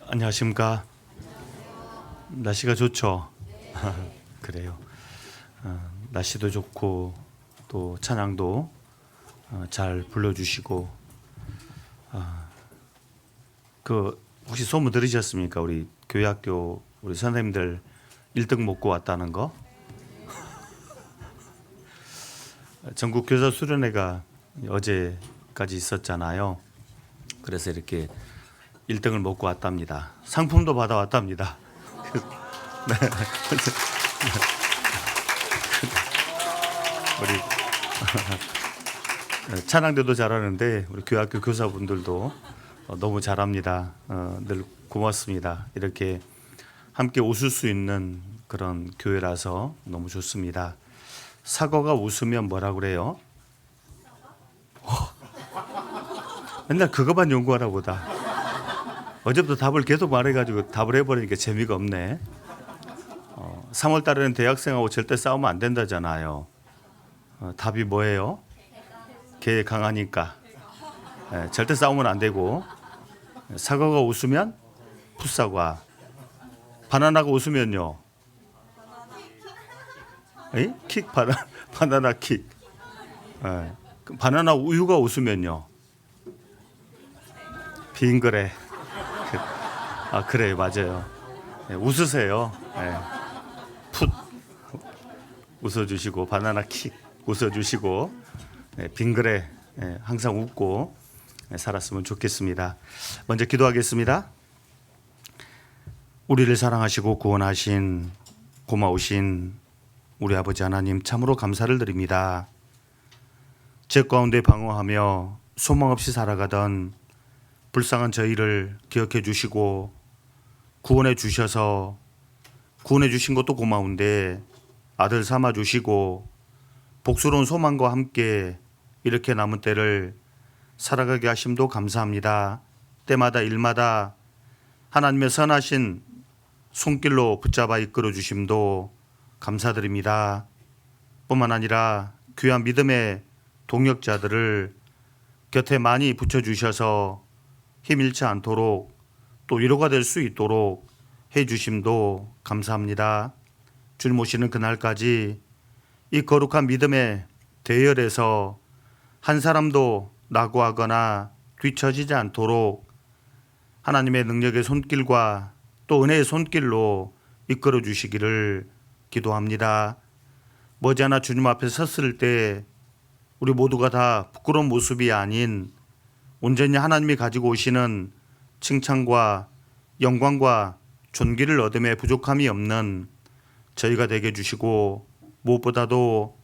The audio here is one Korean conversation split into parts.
안녕하십니까. 날씨가 좋죠. 그래요. 날씨도 좋고 또 찬양도 잘 불러주시고 그 혹시 소문 들으셨습니까? 우리 교회학교 우리 선생님들 1등 먹고 왔다는 거. 전국 교사 수련회가 어제까지 있었잖아요. 그래서 이렇게 1등을 먹고 왔답니다. 상품도 받아왔답니다. 네. 우리 찬양대도 잘하는데 우리 교학교 교사분들도 너무 잘합니다. 늘 고맙습니다. 이렇게 함께 웃을 수 있는 그런 교회라서 너무 좋습니다. 사과가 웃으면 뭐라 그래요? 맨날 그것만 연구하나 보다. 어제부터 답을 계속 말해가지고 답을 해버리니까 재미가 없네. 3월 달에는 대학생하고 절대 싸우면 안 된다잖아요. 답이 뭐예요? 개 강하니까. 절대 싸우면 안 되고. 사과가 웃으면 풋사과. 바나나가 웃으면요. 킥 바나나 킥. 바나나 우유가 웃으면요. 빙그레. 그래요, 맞아요. 웃으세요. 풋 웃어주시고 바나나 킥 웃어주시고 빙그레 항상 웃고 살았으면 좋겠습니다. 먼저 기도하겠습니다. 우리를 사랑하시고 구원하신 고마우신 우리 아버지 하나님 참으로 감사를 드립니다. 죄 가운데 방황하며 소망 없이 살아가던 불쌍한 저희를 기억해 주시고 구원해 주셔서 구원해 주신 것도 고마운데 아들 삼아 주시고 복스러운 소망과 함께 이렇게 남은 때를 살아가게 하심도 감사합니다. 때마다 일마다 하나님의 선하신 손길로 붙잡아 이끌어 주심도 감사드립니다. 뿐만 아니라 귀한 믿음의 동역자들을 곁에 많이 붙여주셔서 힘 잃지 않도록 또 위로가 될 수 있도록 해주심도 감사합니다. 주님 오시는 그날까지 이 거룩한 믿음의 대열에서 한 사람도 낙오하거나 뒤처지지 않도록 하나님의 능력의 손길과 또 은혜의 손길로 이끌어 주시기를 기도합니다. 머지않아 주님 앞에 섰을 때 우리 모두가 다 부끄러운 모습이 아닌 온전히 하나님이 가지고 오시는 칭찬과 영광과 존귀를 얻음에 부족함이 없는 저희가 되게 해주시고 무엇보다도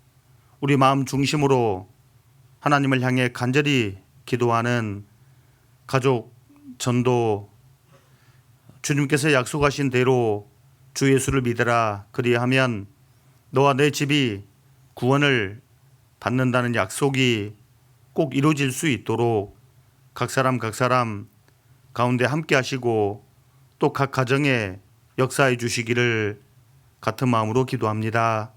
우리 마음 중심으로 하나님을 향해 간절히 기도하는 가족 전도 주님께서 약속하신 대로 주 예수를 믿으라 그리하면 너와 내 집이 구원을 받는다는 약속이 꼭 이루어질 수 있도록 각 사람 가운데 함께 하시고 또 각 가정에 역사해 주시기를 같은 마음으로 기도합니다.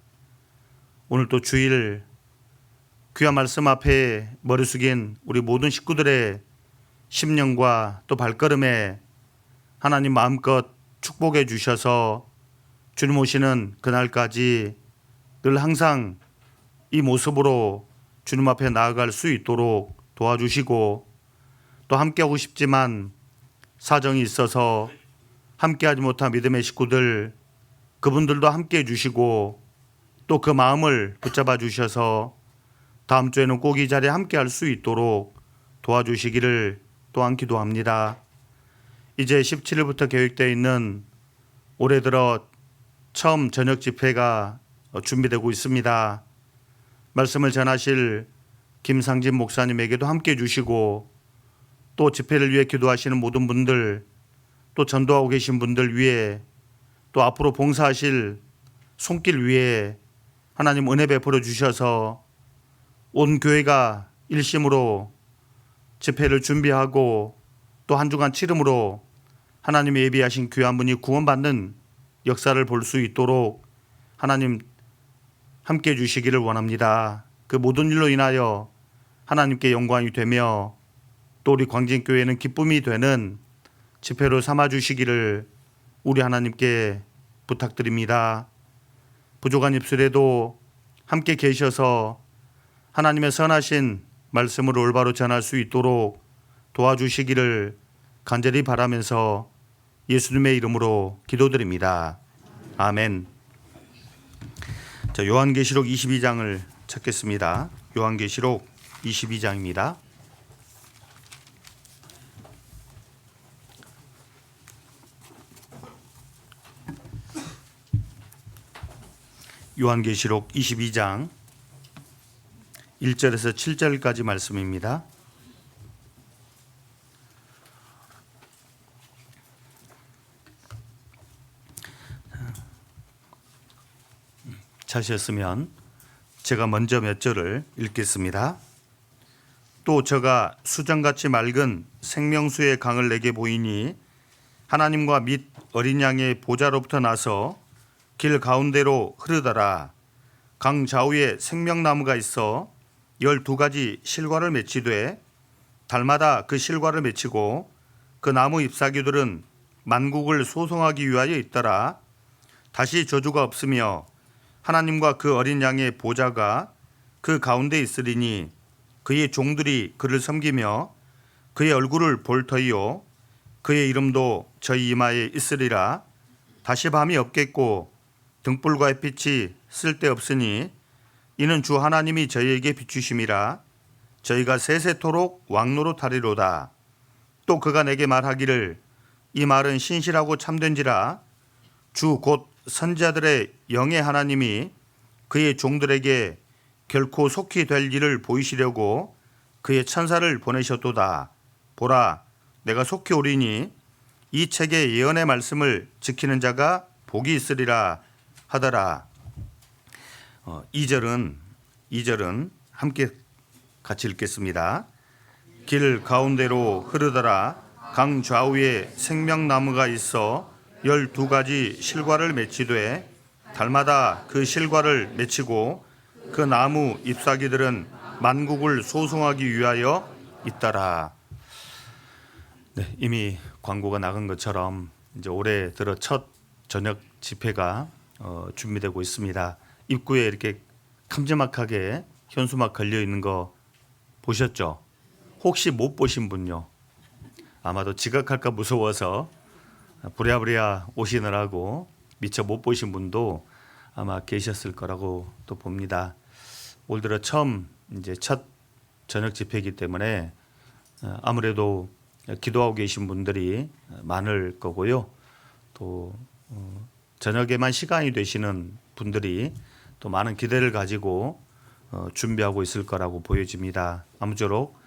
오늘 또 주일 귀한 말씀 앞에 머리 숙인 우리 모든 식구들의 심령과 또 발걸음에 하나님 마음껏 축복해 주셔서 주님 오시는 그날까지 늘 항상 이 모습으로 주님 앞에 나아갈 수 있도록 도와주시고 또 함께하고 싶지만 사정이 있어서 함께하지 못한 믿음의 식구들 그분들도 함께해 주시고 또 그 마음을 붙잡아 주셔서 다음 주에는 꼭 이 자리에 함께할 수 있도록 도와주시기를 또한 기도합니다. 이제 17일부터 계획되어 있는 올해 들어 처음 저녁 집회가 준비되고 있습니다. 말씀을 전하실 김상진 목사님에게도 함께해 주시고 또 집회를 위해 기도하시는 모든 분들 또 전도하고 계신 분들 위해 또 앞으로 봉사하실 손길 위에 하나님 은혜 베풀어 주셔서 온 교회가 일심으로 집회를 준비하고 또 한 주간 치름으로 하나님이 예비하신 귀한 분이 구원받는 역사를 볼 수 있도록 하나님 함께 해 주시기를 원합니다. 그 모든 일로 인하여 하나님께 영광이 되며 또 우리 광진교회는 기쁨이 되는 지폐로 삼아 주시기를 우리 하나님께 부탁드립니다. 부족한 입술에도 함께 계셔서 하나님의 선하신 말씀을 올바로 전할 수 있도록 도와주시기를 간절히 바라면서 예수님의 이름으로 기도드립니다. 아멘. 자, 요한계시록 22장을 찾겠습니다. 요한계시록 22장입니다. 요한계시록 22장 1절에서 7절까지 말씀입니다. 찾으셨으면 제가 먼저 몇 절을 읽겠습니다. 또 저가 수정같이 맑은 생명수의 강을 내게 보이니 하나님과 및 어린 양의 보좌로부터 나서 길 가운데로 흐르더라. 강 좌우에 생명나무가 있어 12가지 실과를 맺히되 달마다 그 실과를 맺히고 그 나무 잎사귀들은 만국을 소송하기 위하여 있더라. 다시 저주가 없으며 하나님과 그 어린 양의 보좌가 그 가운데 있으리니 그의 종들이 그를 섬기며 그의 얼굴을 볼 터이요 그의 이름도 저희 이마에 있으리라. 다시 밤이 없겠고 등불과 햇빛이 쓸데없으니 이는 주 하나님이 저희에게 비추심이라. 저희가 세세토록 왕노릇하리로다. 또 그가 내게 말하기를 이 말은 신실하고 참된지라. 주 곧 선지자들의 영의 하나님이 그의 종들에게 결코 속히 될 일을 보이시려고 그의 천사를 보내셨도다. 보라, 내가 속히 오리니 이 책의 예언의 말씀을 지키는 자가 복이 있으리라 하더라. 2절은 함께 같이 읽겠습니다. 길 가운데로 흐르더라. 강 좌우에 생명나무가 있어 12가지 실과를 맺히되 달마다 그 실과를 맺히고 그 나무 잎사귀들은 만국을 소송하기 위하여 있더라. 네, 이미 광고가 나간 것처럼 이제 올해 들어 첫 저녁 집회가 준비되고 있습니다. 입구에 이렇게 큼지막하게 현수막 걸려 있는 거 보셨죠? 혹시 못 보신 분요? 아마도 지각할까 무서워서 부랴부랴 오시느라고 미처 못 보신 분도 아마 계셨을 거라고 또 봅니다. 올 들어 처음 이제 첫 저녁 집회이기 때문에 아무래도 기도하고 계신 분들이 많을 거고요. 또 저녁에만 시간이 되시는 분들이 또 많은 기대를 가지고 준비하고 있을 거라고 보여집니다. 아무쪼록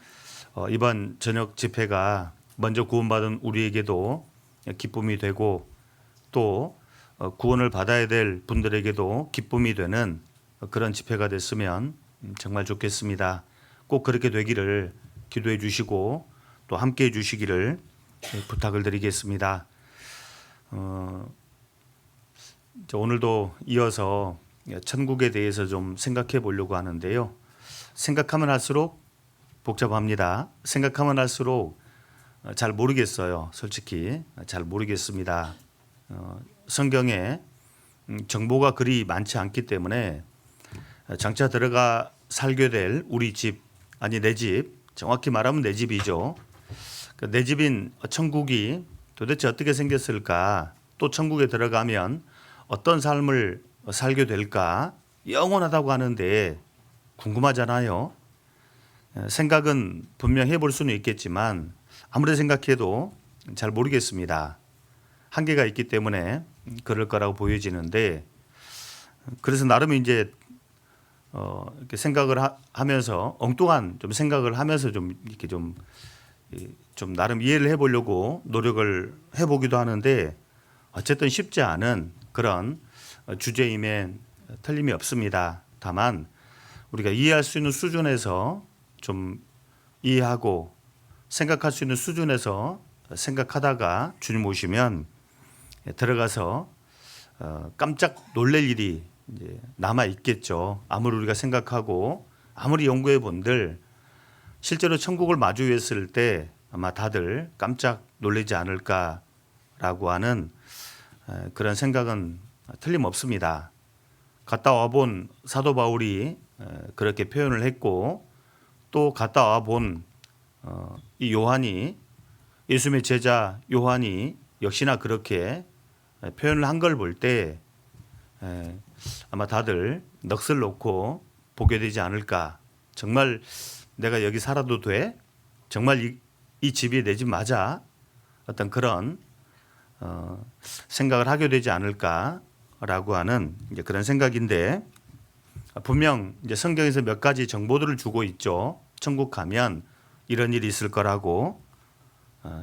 이번 저녁 집회가 먼저 구원받은 우리에게도 기쁨이 되고 또 구원을 받아야 될 분들에게도 기쁨이 되는 그런 집회가 됐으면 정말 좋겠습니다. 꼭 그렇게 되기를 기도해 주시고 또 함께 해 주시기를 부탁을 드리겠습니다. 오늘도 이어서 천국에 대해서 좀 생각해 보려고 하는데요. 생각하면 할수록 복잡합니다. 생각하면 할수록 잘 모르겠어요. 솔직히 잘 모르겠습니다. 성경에 정보가 그리 많지 않기 때문에 장차 들어가 살게 될 우리 집, 아니 내 집, 정확히 말하면 내 집이죠. 내 집인 천국이 도대체 어떻게 생겼을까? 또 천국에 들어가면 어떤 삶을 살게 될까? 영원하다고 하는데 궁금하잖아요. 생각은 분명 해볼 수는 있겠지만 아무리 생각해도 잘 모르겠습니다. 한계가 있기 때문에 그럴 거라고 보여지는데, 그래서 나름 이제 이렇게 생각을 하면서 엉뚱한 좀 생각을 하면서 좀 이렇게 좀 나름 이해를 해보려고 노력을 해보기도 하는데 어쨌든 쉽지 않은 그런 주제임에 틀림이 없습니다. 다만 우리가 이해할 수 있는 수준에서 좀 이해하고 생각할 수 있는 수준에서 생각하다가 주님 오시면 들어가서 깜짝 놀랄 일이 이제 남아 있겠죠. 아무리 우리가 생각하고 아무리 연구해 본들 실제로 천국을 마주했을 때 아마 다들 깜짝 놀라지 않을까라고 하는 그런 생각은 틀림없습니다. 갔다 와본 사도 바울이 그렇게 표현을 했고 또 갔다 와본 이 요한이 예수님의 제자 요한이 역시나 그렇게 표현을 한 걸 볼 때 아마 다들 넋을 놓고 보게 되지 않을까. 정말 내가 여기 살아도 돼? 정말 이 집이 내 집 맞아? 어떤 그런 생각을 하게 되지 않을까라고 하는 이제 그런 생각인데 분명 이제 성경에서 몇 가지 정보들을 주고 있죠. 천국 가면 이런 일이 있을 거라고.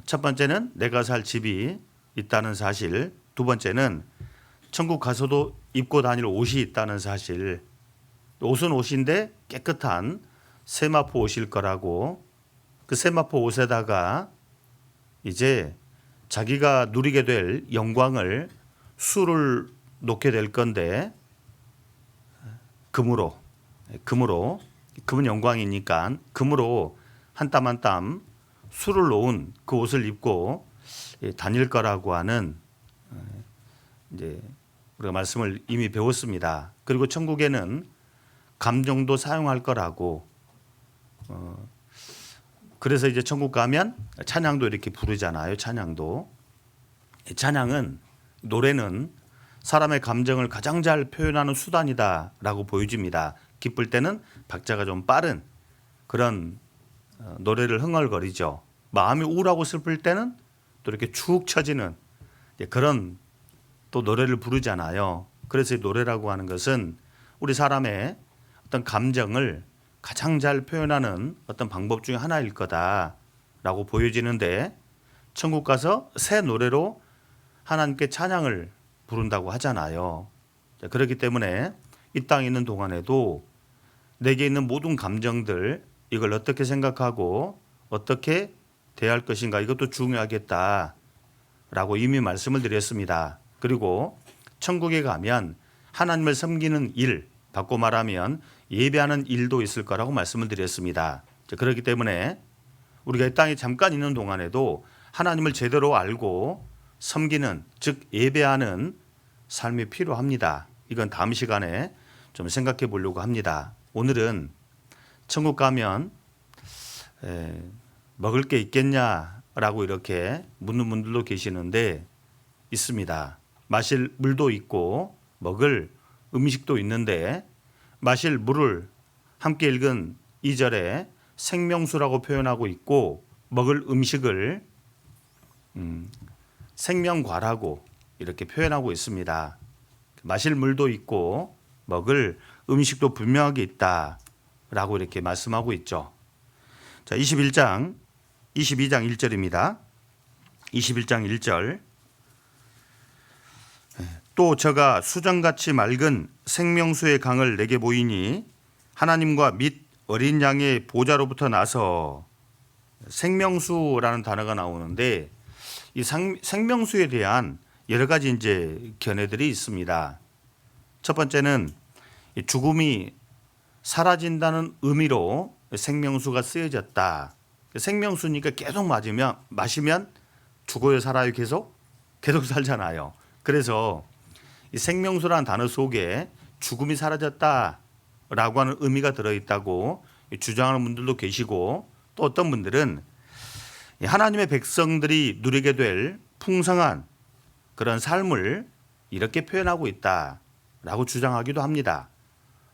첫 번째는 내가 살 집이 있다는 사실. 두 번째는 천국 가서도 입고 다닐 옷이 있다는 사실. 옷은 옷인데 깨끗한 세마포 옷일 거라고. 그 세마포 옷에다가 이제 자기가 누리게 될 영광을 수를 놓게 될 건데 금은 영광이니까 금으로 한 땀 한 땀 수를 놓은 그 옷을 입고 다닐 거라고 하는 이제 우리가 말씀을 이미 배웠습니다. 그리고 천국에는 감정도 사용할 거라고. 그래서 이제 천국 가면 찬양도 이렇게 부르잖아요. 찬양도. 찬양은 노래는 사람의 감정을 가장 잘 표현하는 수단이다라고 보여집니다. 기쁠 때는 박자가 좀 빠른 그런 노래를 흥얼거리죠. 마음이 우울하고 슬플 때는 또 이렇게 축 처지는 그런 또 노래를 부르잖아요. 그래서 노래라고 하는 것은 우리 사람의 어떤 감정을 가장 잘 표현하는 어떤 방법 중에 하나일 거다라고 보여지는데 천국 가서 새 노래로 하나님께 찬양을 부른다고 하잖아요. 그렇기 때문에 이 땅에 있는 동안에도 내게 있는 모든 감정들 이걸 어떻게 생각하고 어떻게 대할 것인가 이것도 중요하겠다라고 이미 말씀을 드렸습니다. 그리고 천국에 가면 하나님을 섬기는 일, 바꿔 말하면 예배하는 일도 있을 거라고 말씀을 드렸습니다. 그렇기 때문에 우리가 이 땅에 잠깐 있는 동안에도 하나님을 제대로 알고 섬기는 즉 예배하는 삶이 필요합니다. 이건 다음 시간에 좀 생각해 보려고 합니다. 오늘은 천국 가면 먹을 게 있겠냐라고 이렇게 묻는 분들도 계시는데 있습니다. 마실 물도 있고 먹을 음식도 있는데 마실 물을 함께 읽은 2절에 생명수라고 표현하고 있고 먹을 음식을 생명과라고 이렇게 표현하고 있습니다. 마실 물도 있고 먹을 음식도 분명하게 있다라고 이렇게 말씀하고 있죠. 자, 22장 1절입니다. 21장 1절. 또 저가 수정같이 맑은 생명수의 강을 내게 보이니 하나님과 및 어린 양의 보좌로부터 나서 생명수라는 단어가 나오는데 이 생명수에 대한 여러 가지 이제 견해들이 있습니다. 첫 번째는 죽음이 사라진다는 의미로 생명수가 쓰여졌다. 생명수니까 계속 마시면 죽어요 살아요 계속 살잖아요. 그래서 이 생명수라는 단어 속에 죽음이 사라졌다라고 하는 의미가 들어있다고 주장하는 분들도 계시고 또 어떤 분들은 하나님의 백성들이 누리게 될 풍성한 그런 삶을 이렇게 표현하고 있다라고 주장하기도 합니다.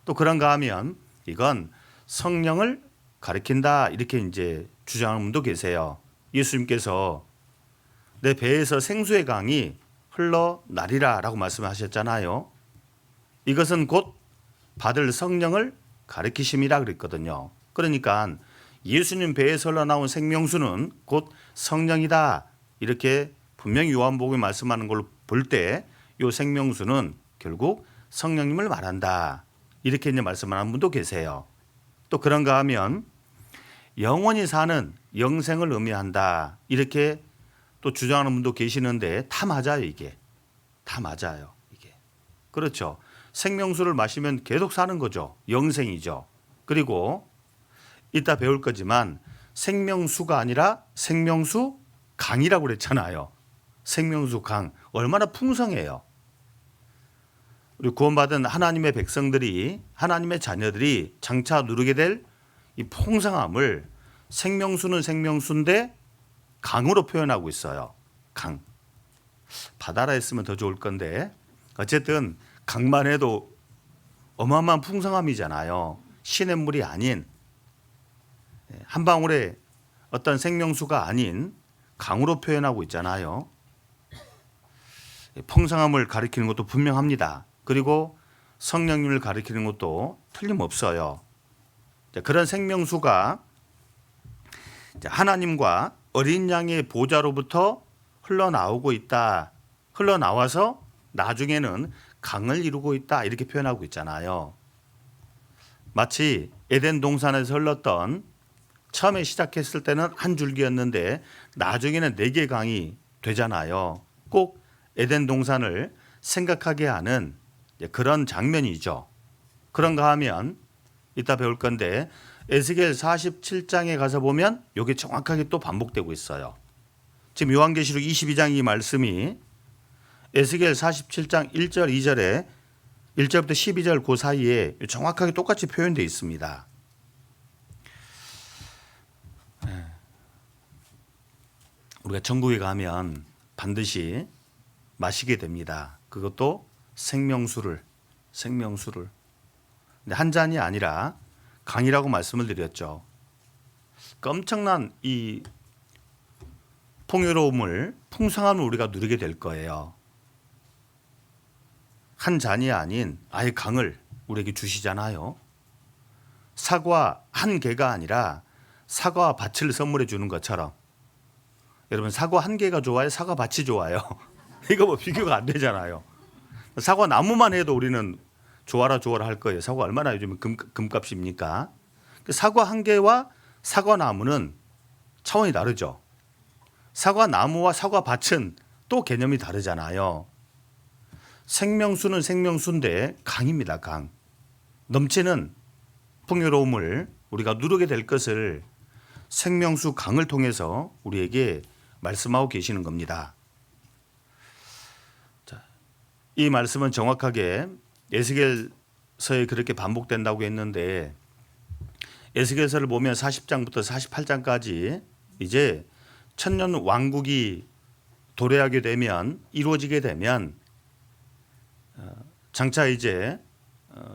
또 그런가 하면 이건 성령을 가리킨다 이렇게 이제 주장하는 분도 계세요. 예수님께서 내 배에서 생수의 강이 흘러나리라라고 말씀하셨잖아요. 이것은 곧 받을 성령을 가리키심이라 그랬거든요. 그러니까 예수님 배에서 흘러나온 생명수는 곧 성령이다 이렇게 분명히 요한복음에 말씀하는 걸 볼 때 이 생명수는 결국 성령님을 말한다 이렇게 이제 말씀하는 분도 계세요. 또 그런가 하면 영원히 사는 영생을 의미한다 이렇게 또 주장하는 분도 계시는데 다 맞아요. 이게 다 맞아요. 이게 그렇죠. 생명수를 마시면 계속 사는 거죠. 영생이죠. 그리고 이따 배울 거지만 생명수가 아니라 생명수 강이라고 그랬잖아요. 생명수 강 얼마나 풍성해요. 우리 구원받은 하나님의 백성들이 하나님의 자녀들이 장차 누리게 될 이 풍성함을 생명수는 생명수인데 강으로 표현하고 있어요. 강. 바다라 했으면 더 좋을 건데 어쨌든 강만 해도 어마어마한 풍성함이잖아요. 시냇물이 아닌 한 방울의 어떤 생명수가 아닌 강으로 표현하고 있잖아요. 풍성함을 가리키는 것도 분명합니다. 그리고 성령님을 가리키는 것도 틀림없어요. 그런 생명수가 하나님과 어린 양의 보좌로부터 흘러나오고 있다. 흘러나와서 나중에는 강을 이루고 있다. 이렇게 표현하고 있잖아요. 마치 에덴 동산에서 흘렀던 처음에 시작했을 때는 한 줄기였는데 나중에는 4개 강이 되잖아요. 꼭 에덴 동산을 생각하게 하는 그런 장면이죠. 그런가 하면 이따 배울 건데 에스겔 47장에 가서 보면 이게 정확하게 또 반복되고 있어요. 지금 요한계시록 22장 이 말씀이 에스겔 47장 1절 2절에 1절부터 12절 그 사이에 정확하게 똑같이 표현되어 있습니다. 우리가 천국에 가면 반드시 마시게 됩니다. 그것도 생명수를. 근데 한 잔이 아니라 강이라고 말씀을 드렸죠. 엄청난 이 풍요로움을, 풍성함을 우리가 누리게 될 거예요. 한 잔이 아닌 아예 강을 우리에게 주시잖아요. 사과 한 개가 아니라 사과 밭을 선물해 주는 것처럼. 여러분 사과 한 개가 좋아요? 사과 밭이 좋아요? 이거 뭐 비교가 안 되잖아요. 사과 나무만 해도 우리는 좋아라 할 거예요. 사과 얼마나 요즘 금값입니까? 사과 한 개와 사과 나무는 차원이 다르죠. 사과 나무와 사과 밭은 또 개념이 다르잖아요. 생명수는 생명수인데 강입니다. 강. 넘치는 풍요로움을 우리가 누리게 될 것을 생명수 강을 통해서 우리에게 말씀하고 계시는 겁니다. 자, 이 말씀은 정확하게 에스겔서에 그렇게 반복된다고 했는데 에스겔서를 보면 40장부터 48장까지 이제 천년 왕국이 도래하게 되면 이루어지게 되면 장차 이제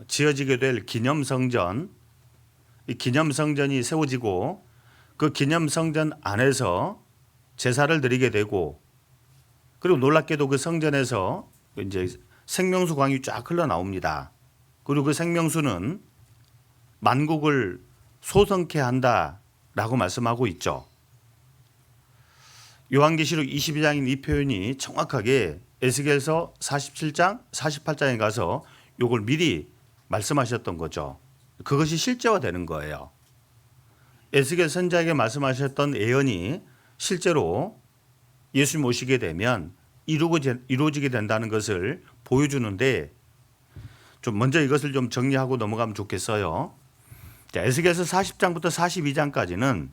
지어지게 될 기념성전, 이 기념성전이 세워지고 그 기념성전 안에서 제사를 드리게 되고 그리고 놀랍게도 그 성전에서 이제 생명수 강이 쫙 흘러나옵니다. 그리고 그 생명수는 만국을 소성케 한다라고 말씀하고 있죠. 요한계시록 22장인 이 표현이 정확하게 에스겔서 47장, 48장에 가서 이걸 미리 말씀하셨던 거죠. 그것이 실제화되는 거예요. 에스겔 선지자에게 말씀하셨던 예언이 실제로 예수님 오시게 되면 이루어지게 된다는 것을 보여주는데 좀 먼저 이것을 좀 정리하고 넘어가면 좋겠어요. 자, 에스겔서 40장부터 42장까지는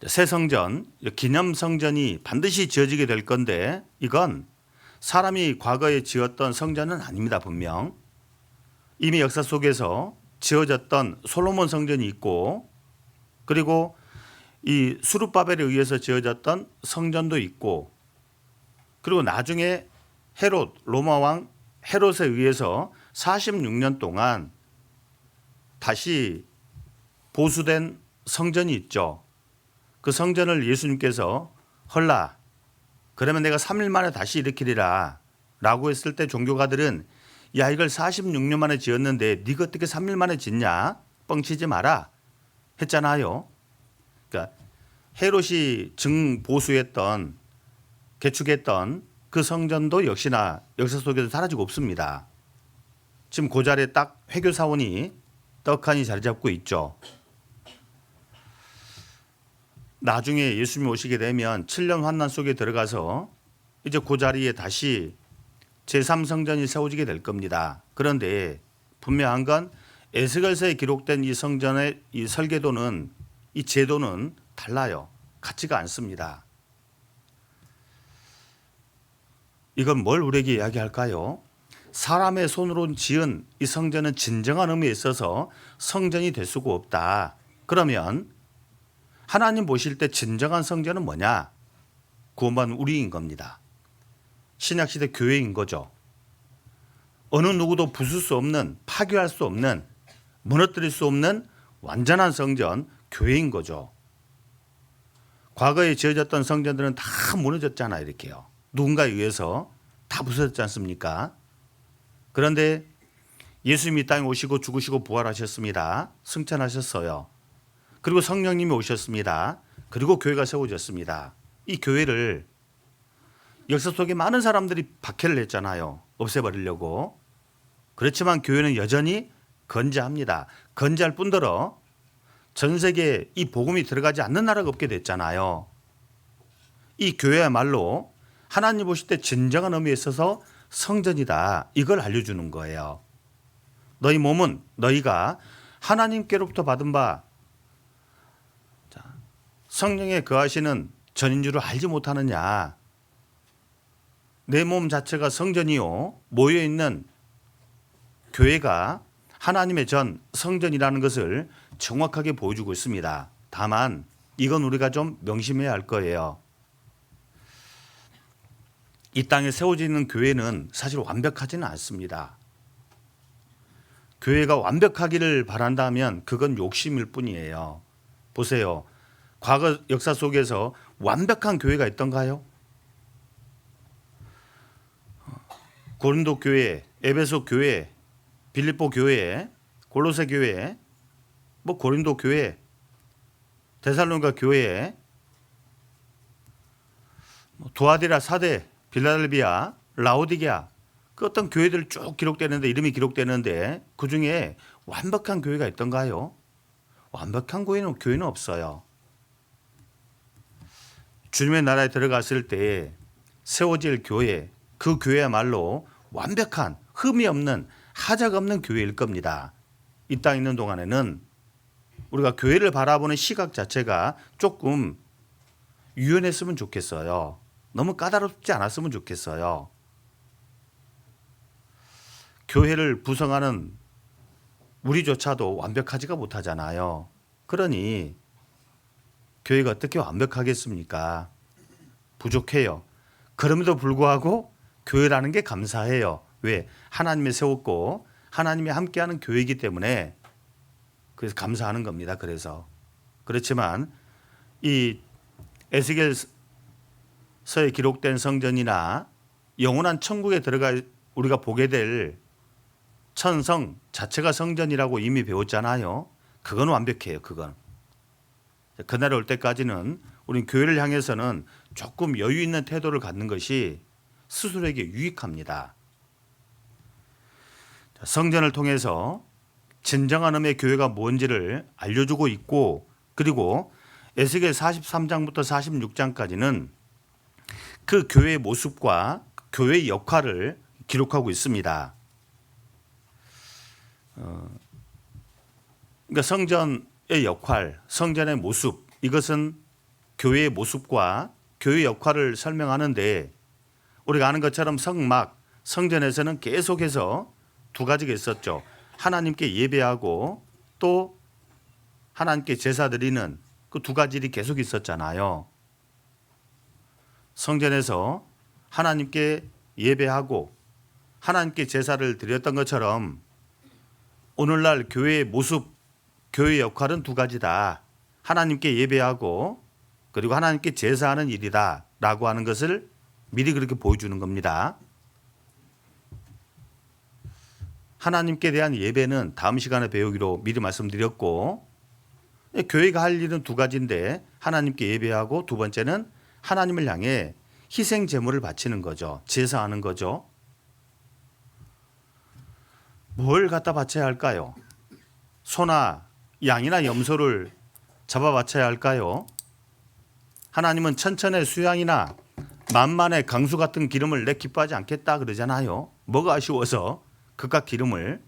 새 성전, 기념 성전이 반드시 지어지게 될 건데 이건 사람이 과거에 지었던 성전은 아닙니다. 분명 이미 역사 속에서 지어졌던 솔로몬 성전이 있고 그리고 이 수룹바벨에 의해서 지어졌던 성전도 있고 그리고 나중에 헤롯 로마 왕 헤롯에 의해서 46년 동안 다시 보수된 성전이 있죠. 그 성전을 예수님께서 헐라 그러면 내가 3일 만에 다시 일으키리라 라고 했을 때 종교가들은 야 이걸 46년 만에 지었는데 네가 어떻게 3일 만에 짓냐 뻥치지 마라 했잖아요. 그러니까 헤롯이 증보수했던 개축했던 그 성전도 역시나 역사 속에서 사라지고 없습니다. 지금 그 자리에 딱 회교사원이 떡하니 자리 잡고 있죠. 나중에 예수님이 오시게 되면 7년 환난 속에 들어가서 이제 그 자리에 다시 제3성전이 세워지게 될 겁니다. 그런데 분명한 건 에스겔서에 기록된 이 성전의 이 설계도는 이 제도는 달라요. 같지가 않습니다. 이건 뭘 우리에게 이야기할까요? 사람의 손으로 지은 이 성전은 진정한 의미에 있어서 성전이 될 수가 없다. 그러면 하나님 보실 때 진정한 성전은 뭐냐? 구원받은 우리인 겁니다. 신약시대 교회인 거죠. 어느 누구도 부술 수 없는, 파괴할 수 없는, 무너뜨릴 수 없는 완전한 성전, 교회인 거죠. 과거에 지어졌던 성전들은 다 무너졌잖아요. 이렇게요. 누군가에 의해서 다 부서졌지 않습니까? 그런데 예수님이 이 땅에 오시고 죽으시고 부활하셨습니다. 승천하셨어요. 그리고 성령님이 오셨습니다. 그리고 교회가 세워졌습니다. 이 교회를 역사 속에 많은 사람들이 박해를 했잖아요. 없애버리려고. 그렇지만 교회는 여전히 건재합니다. 건재할 뿐더러 전 세계에 이 복음이 들어가지 않는 나라가 없게 됐잖아요. 이 교회야말로 하나님 보실 때 진정한 의미에 있어서 성전이다. 이걸 알려주는 거예요. 너희 몸은 너희가 하나님께로부터 받은 바 성령에 거하시는 전인 줄을 알지 못하느냐. 내 몸 자체가 성전이요. 모여있는 교회가 하나님의 전 성전이라는 것을 정확하게 보여주고 있습니다. 다만 이건 우리가 좀 명심해야 할 거예요. 이 땅에 세워져 있는 교회는 사실 완벽하지는 않습니다. 교회가 완벽하기를 바란다면 그건 욕심일 뿐이에요. 보세요. 과거 역사 속에서 완벽한 교회가 있던가요? 고린도 교회, 에베소 교회, 빌립보 교회, 골로새 교회, 고린도 교회, 데살로니가 교회, 두아디라, 사대, 빌라델비아, 라오디게아 그 어떤 교회들 쭉 기록되는데 이름이 기록되는데 그중에 완벽한 교회가 있던가요? 완벽한 교회는 없어요. 주님의 나라에 들어갔을 때 세워질 교회, 그 교회야말로 완벽한 흠이 없는 하자가 없는 교회일 겁니다. 이 땅에 있는 동안에는 우리가 교회를 바라보는 시각 자체가 조금 유연했으면 좋겠어요. 너무 까다롭지 않았으면 좋겠어요. 교회를 구성하는 우리조차도 완벽하지가 못하잖아요. 그러니 교회가 어떻게 완벽하겠습니까? 부족해요. 그럼에도 불구하고 교회라는 게 감사해요. 왜? 하나님이 세웠고 하나님이 함께하는 교회이기 때문에 그래서 감사하는 겁니다. 그렇지만 이 에스겔서에 기록된 성전이나 영원한 천국에 들어가 우리가 보게 될 천성 자체가 성전이라고 이미 배웠잖아요. 그건 완벽해요. 그건. 그날에 올 때까지는 우린 교회를 향해서는 조금 여유 있는 태도를 갖는 것이 스스로에게 유익합니다. 성전을 통해서 진정한 의미의 교회가 뭔지를 알려주고 있고 그리고 에스겔 43장부터 46장까지는 그 교회의 모습과 교회의 역할을 기록하고 있습니다. 그러니까 성전의 역할, 성전의 모습 이것은 교회의 모습과 교회의 역할을 설명하는데 우리가 아는 것처럼 성막, 성전에서는 계속해서 두 가지가 있었죠. 하나님께 예배하고 또 하나님께 제사 드리는 그 두 가지 일이 계속 있었잖아요. 성전에서 하나님께 예배하고 하나님께 제사를 드렸던 것처럼 오늘날 교회의 모습, 교회의 역할은 두 가지다. 하나님께 예배하고 그리고 하나님께 제사하는 일이다 라고 하는 것을 미리 그렇게 보여주는 겁니다. 하나님께 대한 예배는 다음 시간에 배우기로 미리 말씀드렸고 교회가 할 일은 두 가지인데 하나님께 예배하고 두 번째는 하나님을 향해 희생 제물을 바치는 거죠. 제사하는 거죠. 뭘 갖다 바쳐야 할까요? 소나 양이나 염소를 잡아 바쳐야 할까요? 하나님은 천천의 수양이나 만만의 강수 같은 기름을 내 기뻐하지 않겠다 그러잖아요. 뭐가 아쉬워서 그깟 기름을.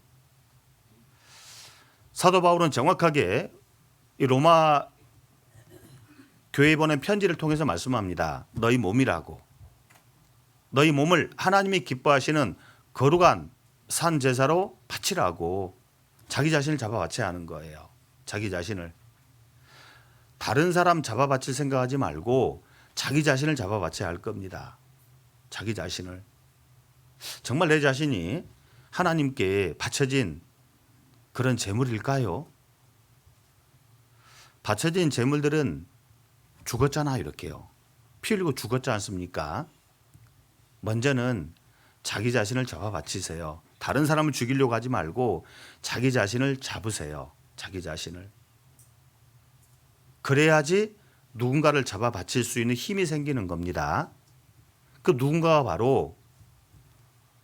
사도 바울은 정확하게 이 로마 교회에 보낸 편지를 통해서 말씀합니다. 너희 몸이라고. 너희 몸을 하나님이 기뻐하시는 거룩한 산 제사로 바치라고. 자기 자신을 잡아 바쳐야 하는 거예요. 자기 자신을. 다른 사람 잡아 바칠 생각하지 말고 자기 자신을 잡아 바쳐야 할 겁니다. 자기 자신을. 정말 내 자신이 하나님께 바쳐진 그런 재물일까요? 바쳐진 재물들은 죽었잖아 이렇게요. 피 흘리고 죽었지 않습니까? 먼저는 자기 자신을 잡아 바치세요. 다른 사람을 죽이려고 하지 말고 자기 자신을 잡으세요. 자기 자신을. 그래야지 누군가를 잡아 바칠 수 있는 힘이 생기는 겁니다. 그 누군가가 바로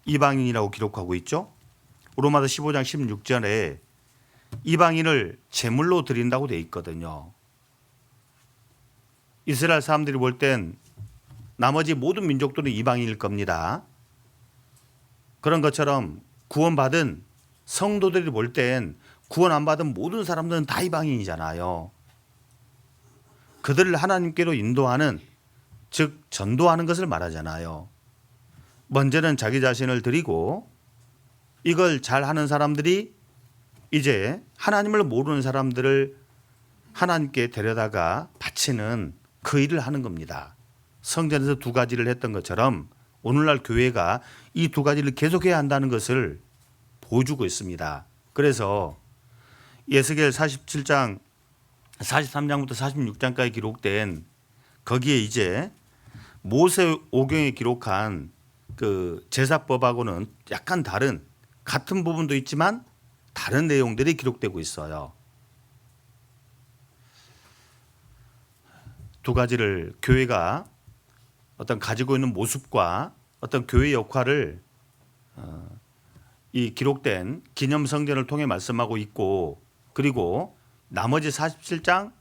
이방인이라고 기록하고 있죠. 로마서 15장 16절에 이방인을 제물로 드린다고 돼 있거든요. 이스라엘 사람들이 볼 땐 나머지 모든 민족들은 이방인일 겁니다. 그런 것처럼 구원받은 성도들이 볼 땐 구원 안 받은 모든 사람들은 다 이방인이잖아요. 그들을 하나님께로 인도하는, 즉 전도하는 것을 말하잖아요. 먼저는 자기 자신을 드리고 이걸 잘하는 사람들이 이제 하나님을 모르는 사람들을 하나님께 데려다가 바치는 그 일을 하는 겁니다. 성전에서 두 가지를 했던 것처럼 오늘날 교회가 이 두 가지를 계속해야 한다는 것을 보여주고 있습니다. 그래서 에스겔 47장 43장부터 46장까지 기록된 거기에 이제 모세 오경에 기록한 그 제사법하고는 약간 다른, 같은 부분도 있지만 다른 내용들이 기록되고 있어요. 두 가지를 교회가 어떤 가지고 있는 모습과 어떤 교회 역할을 이 기록된 기념성전을 통해 말씀하고 있고, 그리고 나머지 47장,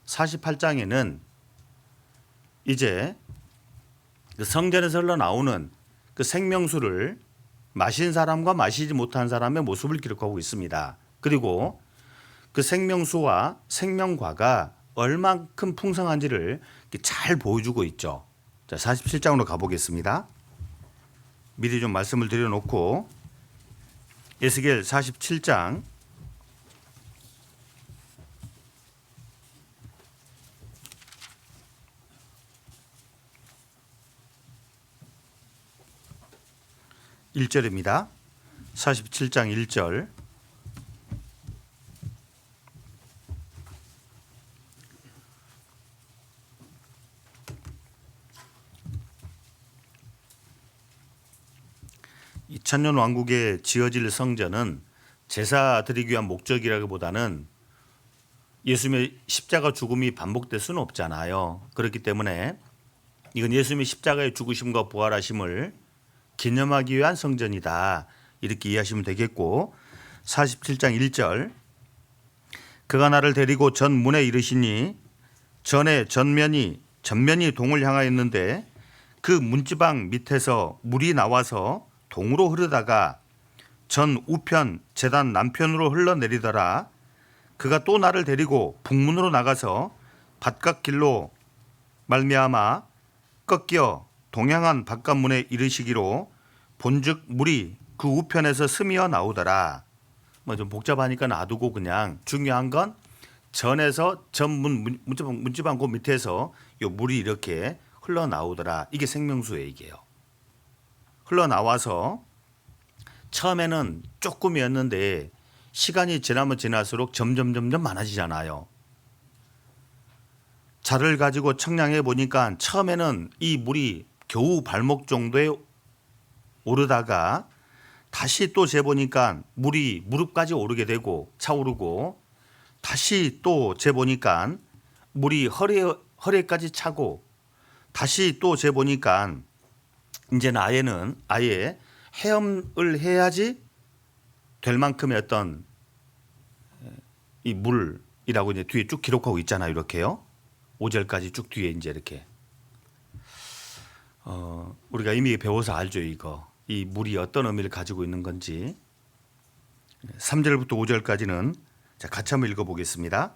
48장에는 이제 그 성전에서 흘러나오는 그 생명수를 마신 사람과 마시지 못한 사람의 모습을 기록하고 있습니다. 그리고 그 생명수와 생명과가 얼만큼 풍성한지를 잘 보여주고 있죠. 자, 47장으로 가보겠습니다. 미리 좀 말씀을 드려놓고 에스겔 47장 1절입니다. 47장 1절. 이 천년 왕국에 지어질 성전은 제사 드리기 위한 목적이라기보다는 예수님의 십자가 죽음이 반복될 수는 없잖아요. 그렇기 때문에 이건 예수님의 십자가의 죽으심과 부활하심을 기념하기 위한 성전이다, 이렇게 이해하시면 되겠고, 47장 1절. 그가 나를 데리고 전 문에 이르시니 전에 전면이 동을 향하였는데 그 문지방 밑에서 물이 나와서 동으로 흐르다가 전 우편 제단 남편으로 흘러내리더라. 그가 또 나를 데리고 북문으로 나가서 밭갓길로 말미암아 꺾여 동향한 바깥문에 이르시기로 본즉 물이 그 우편에서 스미어 나오더라. 뭐 좀 복잡하니까 놔두고 그냥 중요한 건 전에서 전문 문지방 그 밑에서 요 물이 이렇게 흘러나오더라. 이게 생명수 얘기예요. 흘러나와서 처음에는 조금이었는데 시간이 지나면 지날수록 점점 많아지잖아요. 자를 가지고 청량해 보니까 처음에는 이 물이 겨우 발목 정도에 오르다가 다시 또 재보니까 물이 무릎까지 오르게 되고 차오르고, 다시 또 재보니까 물이 허리까지 차고, 다시 또 재보니까 이제는 아예 헤엄을 해야지 될 만큼의 어떤 이 물이라고 이제 뒤에 쭉 기록하고 있잖아요. 이렇게요. 5절까지 쭉 뒤에 이제 이렇게 우리가 이미 배워서 알죠. 이 물이 어떤 의미를 가지고 있는 건지. 3절부터 5절까지는 자, 같이 한번 읽어보겠습니다.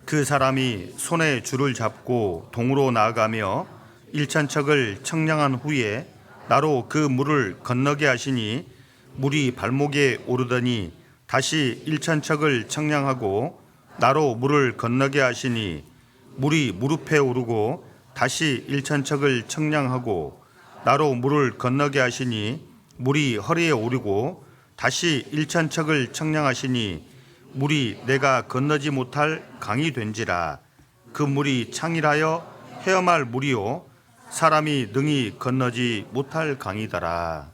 그 사람이 손에 줄을 잡고 동으로 나아가며 일천척을 청량한 후에 나로 그 물을 건너게 하시니 물이 발목에 오르더니 다시 일천척을 청량하고 나로 물을 건너게 하시니 물이 무릎에 오르고 다시 일천척을 청량하고 나로 물을 건너게 하시니 물이 허리에 오르고 다시 일천척을 청량하시니 물이 내가 건너지 못할 강이 된지라. 그 물이 창이라여 헤엄할 물이요 사람이 능히 건너지 못할 강이더라.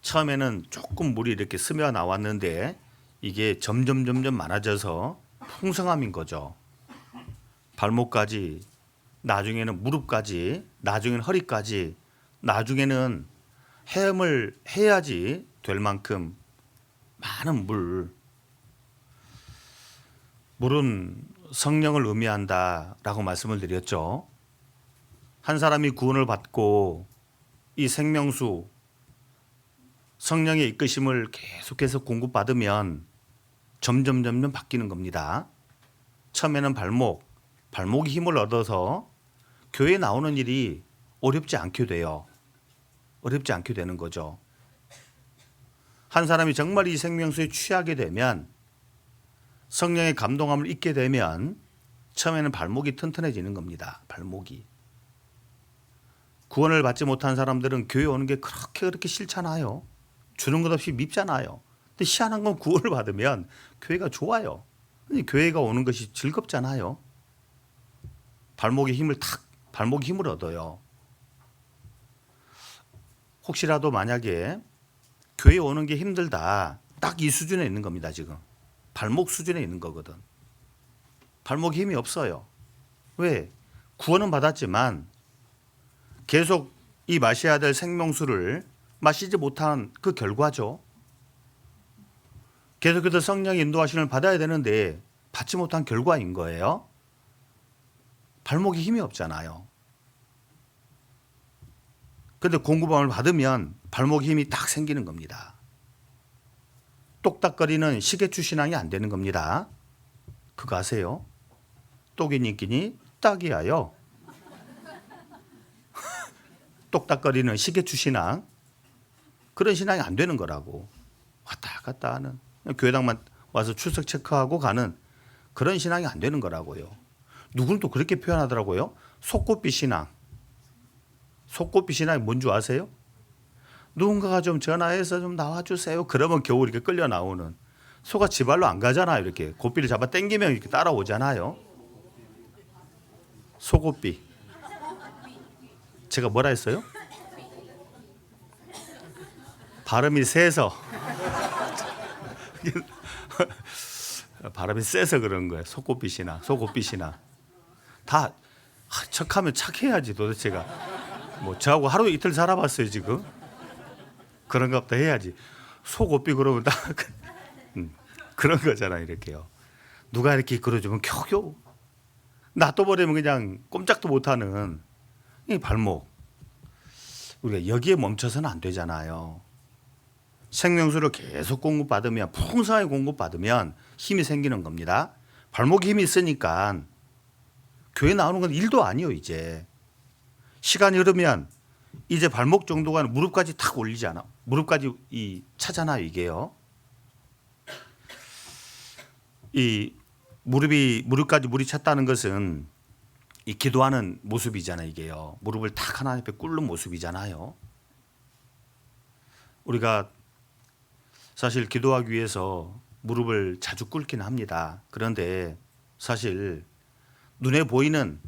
처음에는 조금 물이 이렇게 스며 나왔는데 이게 점점 많아져서 풍성함인 거죠. 발목까지, 나중에는 무릎까지, 나중에는 허리까지, 나중에는 헤엄을 해야지 될 만큼 많은 물은 성령을 의미한다라고 말씀을 드렸죠. 한 사람이 구원을 받고 이 생명수 성령의 이끄심을 계속해서 공급받으면 점점 바뀌는 겁니다. 처음에는 발목이 힘을 얻어서 교회에 나오는 일이 어렵지 않게 돼요. 어렵지 않게 되는 거죠. 한 사람이 정말 이 생명수에 취하게 되면, 성령의 감동함을 잊게 되면 처음에는 발목이 튼튼해지는 겁니다. 발목이. 구원을 받지 못한 사람들은 교회 오는 게 그렇게 싫잖아요. 주는 것 없이 밉잖아요. 근데 희한한 건 구원을 받으면 교회가 좋아요. 교회가 오는 것이 즐겁잖아요. 발목이 힘을 얻어요. 혹시라도 만약에 교회 오는 게 힘들다, 딱 이 수준에 있는 겁니다. 지금 발목 수준에 있는 거거든. 발목에 힘이 없어요. 왜? 구원은 받았지만 계속 이 마셔야 될 생명수를 마시지 못한 그 결과죠. 계속해서 성령의 인도하심을 받아야 되는데 받지 못한 결과인 거예요. 발목에 힘이 없잖아요. 그런데 공급함을 받으면 발목에 힘이 딱 생기는 겁니다. 똑딱거리는 시계추 신앙이 안 되는 겁니다. 그거 아세요? 똑이니 끼니 딱이야요. 똑딱거리는 시계추 신앙, 그런 신앙이 안 되는 거라고. 왔다 갔다 하는, 교회당만 와서 출석 체크하고 가는 그런 신앙이 안 되는 거라고요. 누구는 또 그렇게 표현하더라고요. 속꽃비 신앙. 속꽃비 신앙이 뭔지 아세요? 누군가가 좀 전화해서 좀 나와주세요. 그러면 겨우 이렇게 끌려 나오는. 소가 지발로 안 가잖아요. 이렇게 고삐를 잡아 당기면 이렇게 따라오잖아요. 소고삐. 제가 뭐라 했어요? 발음이 세서. 발음이 세서 그런 거예요. 소고삐시나 소고삐시나. 다 척하면 착해야지 도대체가. 뭐 저하고 하루 이틀 살아봤어요 지금. 그런 것부터 해야지. 소고삐 그러면 딱 그런 거잖아요. 이렇게요. 누가 이렇게 그러주면 겨우 놔둬버리면 그냥 꼼짝도 못하는 이 발목. 우리가 여기에 멈춰서는 안 되잖아요. 생명수를 계속 공급받으면, 풍성하게 공급받으면 힘이 생기는 겁니다. 발목에 힘이 있으니까 교회 나오는 건 일도 아니에요. 이제 시간이 흐르면 이제 발목 정도가 무릎까지 탁 올리잖아. 무릎까지 차잖아요. 이게요. 이 무릎까지 물이 찼다는 것은 이 기도하는 모습이잖아요. 이게요. 무릎을 탁 하나님 앞에 꿇는 모습이잖아요. 우리가 사실 기도하기 위해서 무릎을 자주 꿇긴 합니다. 그런데 사실 눈에 보이는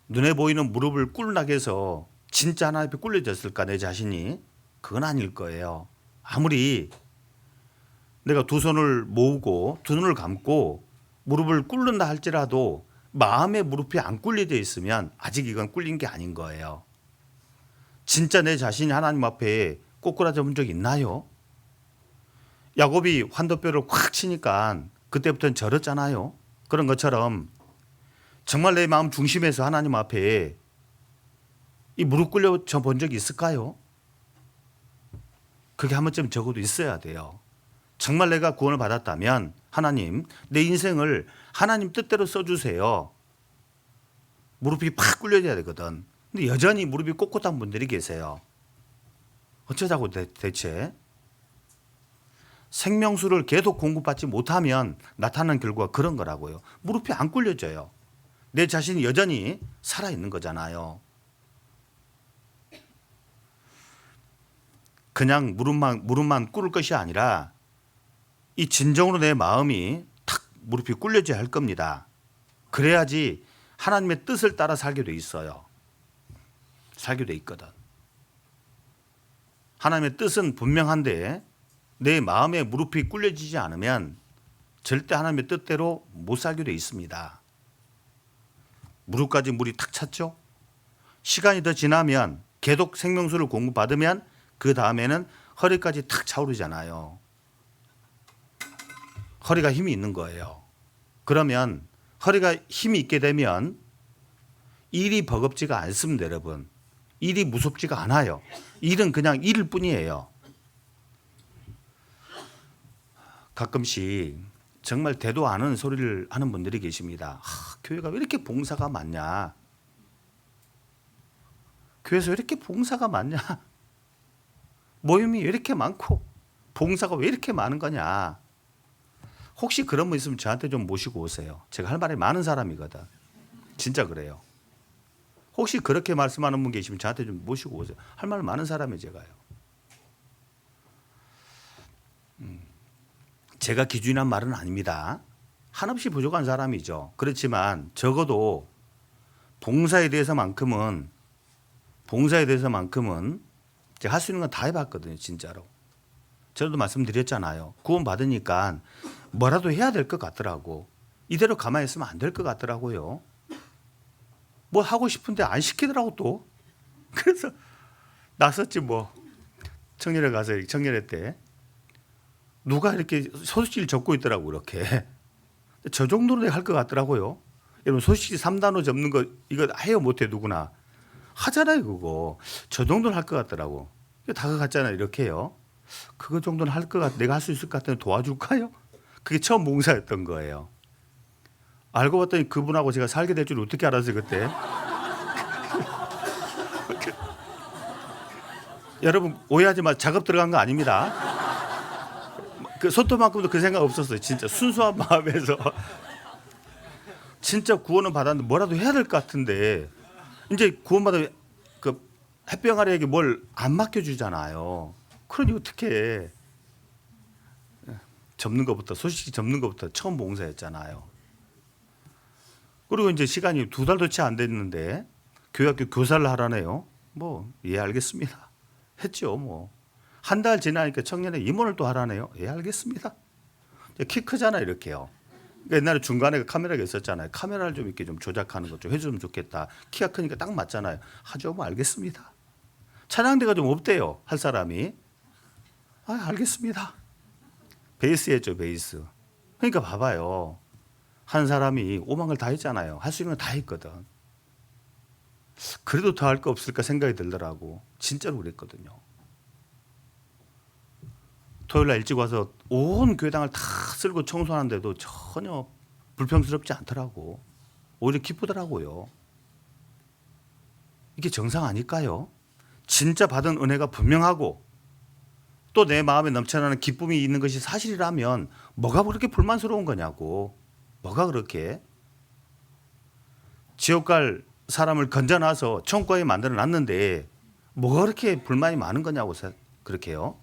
무릎을 꿇나게 해서 진짜 하나님 앞에 꿇려졌을까 내 자신이? 그건 아닐 거예요. 아무리 내가 두 손을 모으고 두 눈을 감고 무릎을 꿇는다 할지라도 마음의 무릎이 안 꿇려져 있으면 아직 이건 꿇린 게 아닌 거예요. 진짜 내 자신이 하나님 앞에 꼬꾸라져 본 적 있나요? 야곱이 환도뼈를 콱 치니까 그때부터는 절었잖아요. 그런 것처럼 정말 내 마음 중심에서 하나님 앞에 이 무릎 꿇려져 본 적이 있을까요? 그게 한 번쯤 적어도 있어야 돼요. 정말 내가 구원을 받았다면 하나님 내 인생을 하나님 뜻대로 써주세요. 무릎이 팍 꿇려져야 되거든. 근데 여전히 무릎이 꼿꼿한 분들이 계세요. 어쩌자고 대체? 생명수를 계속 공급받지 못하면 나타나는 결과가 그런 거라고요. 무릎이 안 꿇려져요. 내 자신이 여전히 살아있는 거잖아요. 그냥 무릎만 꿇을 것이 아니라 이 진정으로 내 마음이 탁 무릎이 꿇려져야 할 겁니다. 그래야지 하나님의 뜻을 따라 살게 돼 있어요. 살게 돼 있거든. 하나님의 뜻은 분명한데 내 마음에 무릎이 꿇려지지 않으면 절대 하나님의 뜻대로 못 살게 돼 있습니다. 무릎까지 물이 탁 찼죠. 시간이 더 지나면 계속 생명수를 공급받으면 그 다음에는 허리까지 탁 차오르잖아요. 허리가 힘이 있는 거예요. 그러면 허리가 힘이 있게 되면 일이 버겁지가 않습니다, 여러분. 일이 무섭지가 않아요. 일은 그냥 일일 뿐이에요. 가끔씩 정말 대도 않은 소리를 하는 분들이 계십니다. 교회가 왜 이렇게 봉사가 많냐? 교회에서 왜 이렇게 봉사가 많냐? 모임이 왜 이렇게 많고 봉사가 왜 이렇게 많은 거냐? 혹시 그런 분 있으면 저한테 좀 모시고 오세요. 제가 할 말이 많은 사람이거든. 진짜 그래요. 혹시 그렇게 말씀하는 분 계시면 저한테 좀 모시고 오세요. 할 말 많은 사람이 제가요. 제가 기준이란 말은 아닙니다. 한없이 부족한 사람이죠. 그렇지만 적어도 봉사에 대해서만큼은 제가 할 수 있는 건 다 해봤거든요. 진짜로. 저도 말씀드렸잖아요. 구원 받으니까 뭐라도 해야 될 것 같더라고. 이대로 가만히 있으면 안 될 것 같더라고요. 뭐 하고 싶은데 안 시키더라고 또. 그래서 나섰지 뭐. 청년회 가서 청년회 때 누가 이렇게 소식지를 적고 있더라고 이렇게. 저 정도로 할 것 같더라고요. 여러분 소식지 3단어 접는 거 이거 해요 못해 누구나. 하잖아요 그거. 저 정도는 할 것 같더라고. 다가갔잖아요 이렇게요. 그거 정도는 할 것 같아. 내가 할 수 있을 것 같으면 도와줄까요? 그게 처음 봉사였던 거예요. 알고 봤더니 그분하고 제가 살게 될 줄 어떻게 알았어요 그때. 여러분 오해하지 마. 작업 들어간 거 아닙니다. 그 소토만큼도 그 생각 없었어요. 진짜 순수한 마음에서. 진짜 구원은 받았는데 뭐라도 해야 될 것 같은데 이제 구원받아 그 햇병아리에게 뭘 안 맡겨주잖아요. 그러니 어떻게 접는 것부터 소식지 접는 것부터 처음 봉사였잖아요. 그리고 이제 시간이 2달도 채 안 됐는데 교회학교 교사를 하라네요. 뭐 예 알겠습니다. 했죠 뭐. 한 달 지나니까 청년회 임원을 또 하라네요. 예 알겠습니다. 키 크잖아요 이렇게요. 그러니까 옛날에 중간에 카메라가 있었잖아요. 카메라를 좀 이렇게 좀 조작하는 것 좀 해주면 좋겠다. 키가 크니까 딱 맞잖아요. 하죠 뭐 알겠습니다. 찬양대가 좀 없대요 할 사람이. 알겠습니다. 베이스 했죠 베이스. 그러니까 봐봐요. 한 사람이 오만 걸 다 했잖아요. 할 수 있는 건 다 했거든. 그래도 더 할 거 없을까 생각이 들더라고. 진짜로 그랬거든요. 토요일날 일찍 와서 온 교회당을 다 쓸고 청소하는데도 전혀 불평스럽지 않더라고. 오히려 기쁘더라고요. 이게 정상 아닐까요? 진짜 받은 은혜가 분명하고 또 내 마음에 넘쳐나는 기쁨이 있는 것이 사실이라면 뭐가 그렇게 불만스러운 거냐고. 뭐가 그렇게. 지옥 갈 사람을 건져놔서 천국에 만들어 놨는데 뭐가 그렇게 불만이 많은 거냐고 그렇게요.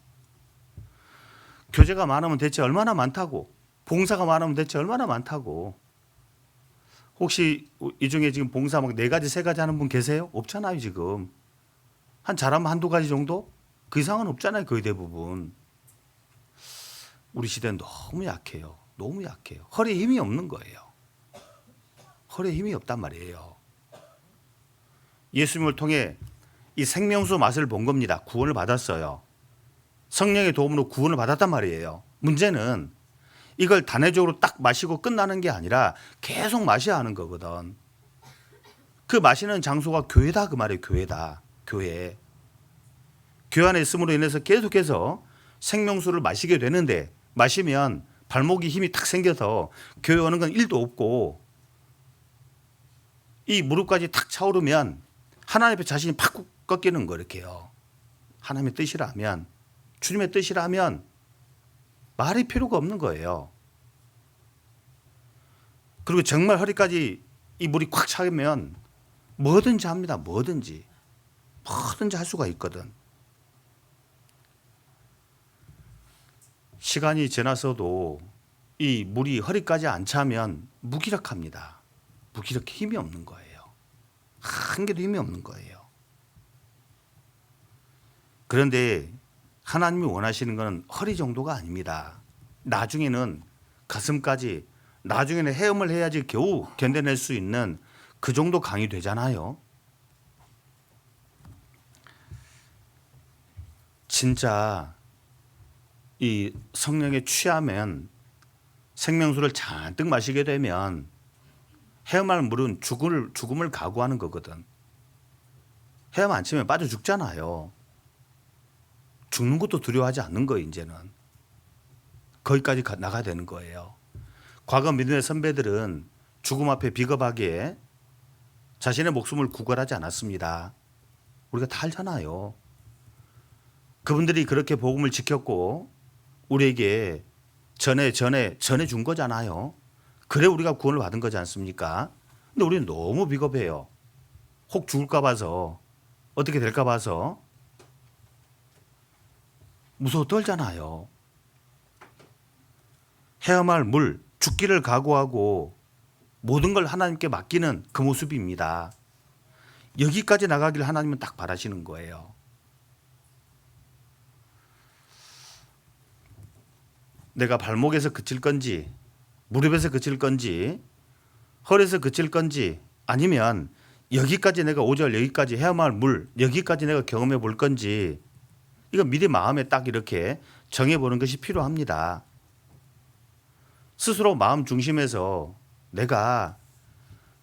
교제가 많으면 대체 얼마나 많다고. 봉사가 많으면 대체 얼마나 많다고. 혹시 이 중에 지금 봉사 막 4가지 3가지 하는 분 계세요? 없잖아요 지금. 한 잘하면 1-2가지 정도? 그 이상은 없잖아요 거의 대부분. 우리 시대는 너무 약해요. 너무 약해요. 허리에 힘이 없는 거예요. 허리에 힘이 없단 말이에요. 예수님을 통해 이 생명수 맛을 본 겁니다. 구원을 받았어요. 성령의 도움으로 구원을 받았단 말이에요. 문제는 이걸 단회적으로 딱 마시고 끝나는 게 아니라 계속 마셔야 하는 거거든. 그 마시는 장소가 교회다 그 말이에요. 교회다. 교회 안에 있음으로 인해서 계속해서 생명수를 마시게 되는데 마시면 발목이 힘이 탁 생겨서 교회 오는 건 1도 없고 이 무릎까지 탁 차오르면 하나님 앞에 자신이 팍 꺾이는 거 이렇게요. 하나님의 뜻이라면 주님의 뜻이라면 말이 필요가 없는 거예요. 그리고 정말 허리까지 이 물이 꽉 차면 뭐든지 합니다. 뭐든지 할 수가 있거든. 시간이 지나서도 이 물이 허리까지 안 차면 무기력합니다. 무기력해 힘이 없는 거예요. 한 개도 힘이 없는 거예요. 그런데 하나님이 원하시는 것은 허리 정도가 아닙니다. 나중에는 가슴까지, 나중에는 헤엄을 해야지 겨우 견뎌낼 수 있는 그 정도 강이 되잖아요. 진짜 이 성령에 취하면 생명수를 잔뜩 마시게 되면 헤엄할 물은 죽음을 각오하는 거거든. 헤엄 안 치면 빠져 죽잖아요. 죽는 것도 두려워하지 않는 거예요. 이제는 거기까지 나가야 되는 거예요. 과거 믿음의 선배들은 죽음 앞에 비겁하게 자신의 목숨을 구걸하지 않았습니다. 우리가 다 알잖아요. 그분들이 그렇게 복음을 지켰고 우리에게 전해 준 거잖아요. 그래 우리가 구원을 받은 거지 않습니까? 근데 우리는 너무 비겁해요. 혹 죽을까 봐서, 어떻게 될까 봐서 무서워 떨잖아요. 헤엄할 물, 죽기를 각오하고 모든 걸 하나님께 맡기는 그 모습입니다. 여기까지 나가길 하나님은 딱 바라시는 거예요. 내가 발목에서 그칠 건지, 무릎에서 그칠 건지, 허리에서 그칠 건지, 아니면 여기까지 내가 5절 여기까지 헤엄할 물, 여기까지 내가 경험해 볼 건지, 이거 미리 마음에 딱 이렇게 정해보는 것이 필요합니다. 스스로 마음 중심에서 내가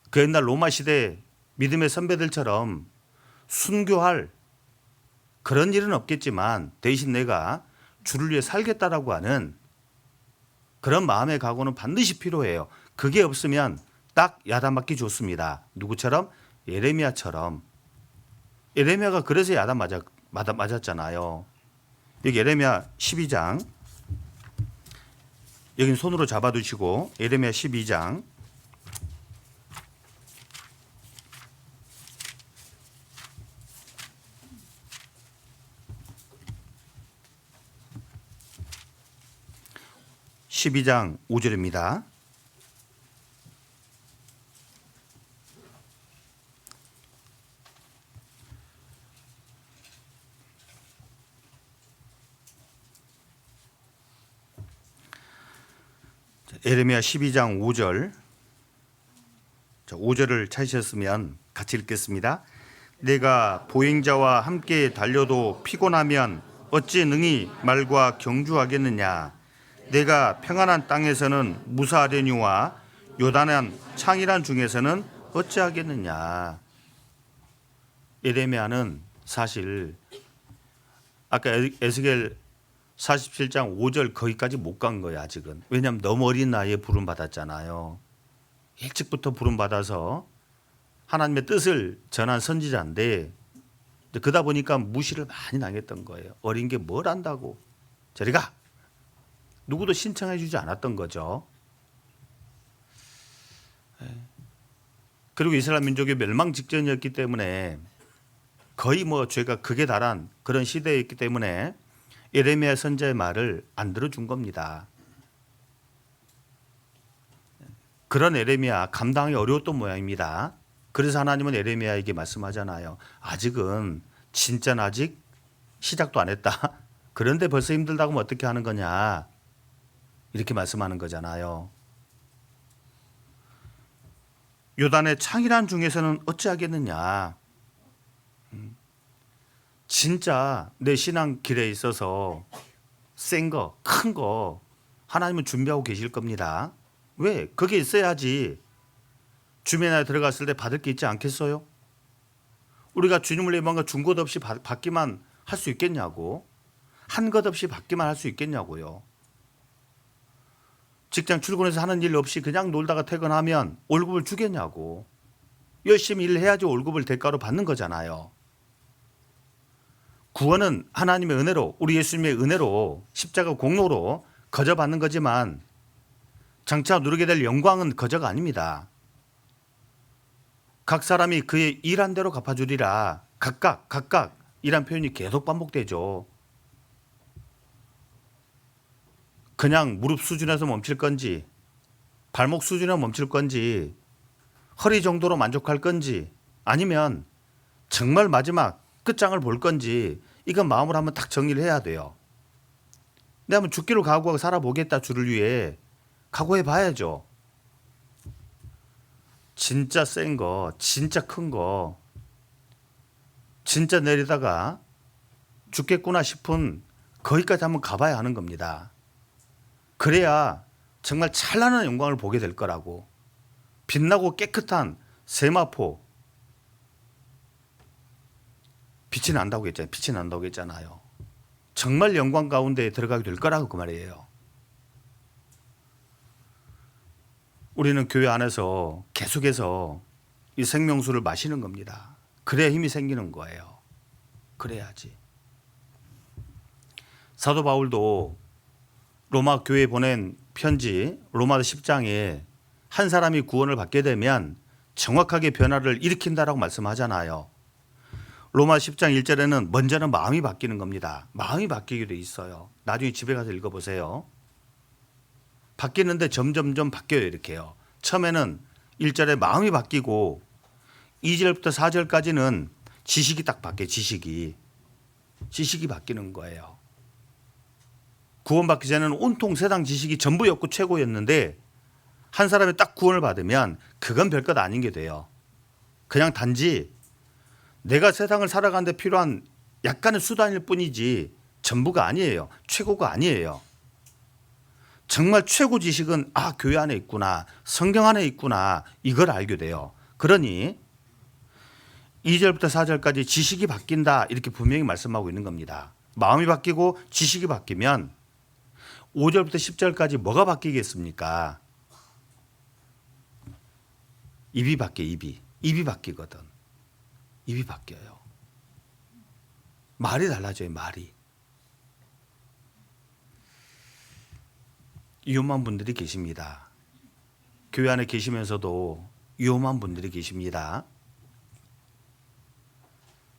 그 옛날 로마 시대 믿음의 선배들처럼 순교할 그런 일은 없겠지만 대신 내가 주를 위해 살겠다라고 하는 그런 마음의 각오는 반드시 필요해요. 그게 없으면 딱 야단맞기 좋습니다. 누구처럼? 예레미야처럼. 예레미야가 그래서 야단 맞았잖아요. 여기 예레미야 12장, 여긴 손으로 잡아두시고 예레미야 12장 12장 5절입니다. 예레미야 12장 5절. 5절을 찾으셨으면 같이 읽겠습니다. 내가 보행자와 함께 달려도 피곤하면 어찌 능히 말과 경주하겠느냐. 내가 평안한 땅에서는 무사하려니와 요단한 창이란 중에서는 어찌하겠느냐. 예레미야는 사실 아까 에스겔 47장 5절 거기까지 못 간 거예요. 아직은. 왜냐하면 너무 어린 나이에 부름 받았잖아요. 일찍부터 부름 받아서 하나님의 뜻을 전한 선지자인데 그러다 보니까 무시를 많이 당했던 거예요. 어린 게 뭘 안다고. 저리 가. 누구도 신청해 주지 않았던 거죠. 그리고 이스라엘 민족이 멸망 직전이었기 때문에 거의 뭐 죄가 극에 달한 그런 시대였기 때문에 예레미야 선지자의 말을 안 들어준 겁니다. 그런 예레미야 감당하기 어려웠던 모양입니다. 그래서 하나님은 예레미야에게 말씀하잖아요. 아직은 진짜는 아직 시작도 안 했다. 그런데 벌써 힘들다고 하면 어떻게 하는 거냐. 이렇게 말씀하는 거잖아요. 요단의 창이란 중에서는 어찌하겠느냐. 진짜 내 신앙 길에 있어서 센 거, 큰 거 하나님은 준비하고 계실 겁니다. 왜? 그게 있어야지 주변에 들어갔을 때 받을 게 있지 않겠어요? 우리가 주님을 위해 뭔가 준 것 없이 받기만 할 수 있겠냐고. 한 것 없이 받기만 할 수 있겠냐고요. 직장 출근해서 하는 일 없이 그냥 놀다가 퇴근하면 월급을 주겠냐고. 열심히 일해야지 월급을 대가로 받는 거잖아요. 구원은 하나님의 은혜로, 우리 예수님의 은혜로, 십자가 공로로 거저 받는 거지만 장차 누리게 될 영광은 거저가 아닙니다. 각 사람이 그의 일한 대로 갚아주리라. 각각 이란 표현이 계속 반복되죠. 그냥 무릎 수준에서 멈출 건지, 발목 수준에 멈출 건지, 허리 정도로 만족할 건지, 아니면 정말 마지막 끝장을 볼 건지, 이건 마음으로 한번 딱 정리를 해야 돼요. 내가 한번 죽기를 각오하고 살아보겠다, 주를 위해. 각오해 봐야죠. 진짜 센 거, 진짜 큰 거, 진짜 내리다가 죽겠구나 싶은 거기까지 한번 가봐야 하는 겁니다. 그래야 정말 찬란한 영광을 보게 될 거라고. 빛나고 깨끗한 세마포, 빛이 난다고 했잖아요. 빛이 난다고 했잖아요. 정말 영광 가운데 들어가게 될 거라고 그 말이에요. 우리는 교회 안에서 계속해서 이 생명수를 마시는 겁니다. 그래야 힘이 생기는 거예요. 그래야지. 사도 바울도 로마 교회에 보낸 편지 로마서 10장에 한 사람이 구원을 받게 되면 정확하게 변화를 일으킨다라고 말씀하잖아요. 로마 10장 1절에는 먼저는 마음이 바뀌는 겁니다. 마음이 바뀌게 돼 있어요. 나중에 집에 가서 읽어보세요. 바뀌는데 점점점 바뀌어요. 이렇게요. 처음에는 1절에 마음이 바뀌고 2절부터 4절까지는 지식이 딱 바뀌어요. 지식이 바뀌는 거예요. 구원받기 전에는 온통 세상 지식이 전부였고 최고였는데 한 사람이 딱 구원을 받으면 그건 별것 아닌 게 돼요. 그냥 단지 내가 세상을 살아가는 데 필요한 약간의 수단일 뿐이지 전부가 아니에요. 최고가 아니에요. 정말 최고 지식은 교회 안에 있구나, 성경 안에 있구나, 이걸 알게 돼요. 그러니 2절부터 4절까지 지식이 바뀐다 이렇게 분명히 말씀하고 있는 겁니다. 마음이 바뀌고 지식이 바뀌면 5절부터 10절까지 뭐가 바뀌겠습니까? 입이 바뀌어. 입이 바뀌거든. 입이 바뀌어요. 말이 달라져요. 말이. 위험한 분들이 계십니다. 교회 안에 계시면서도 위험한 분들이 계십니다.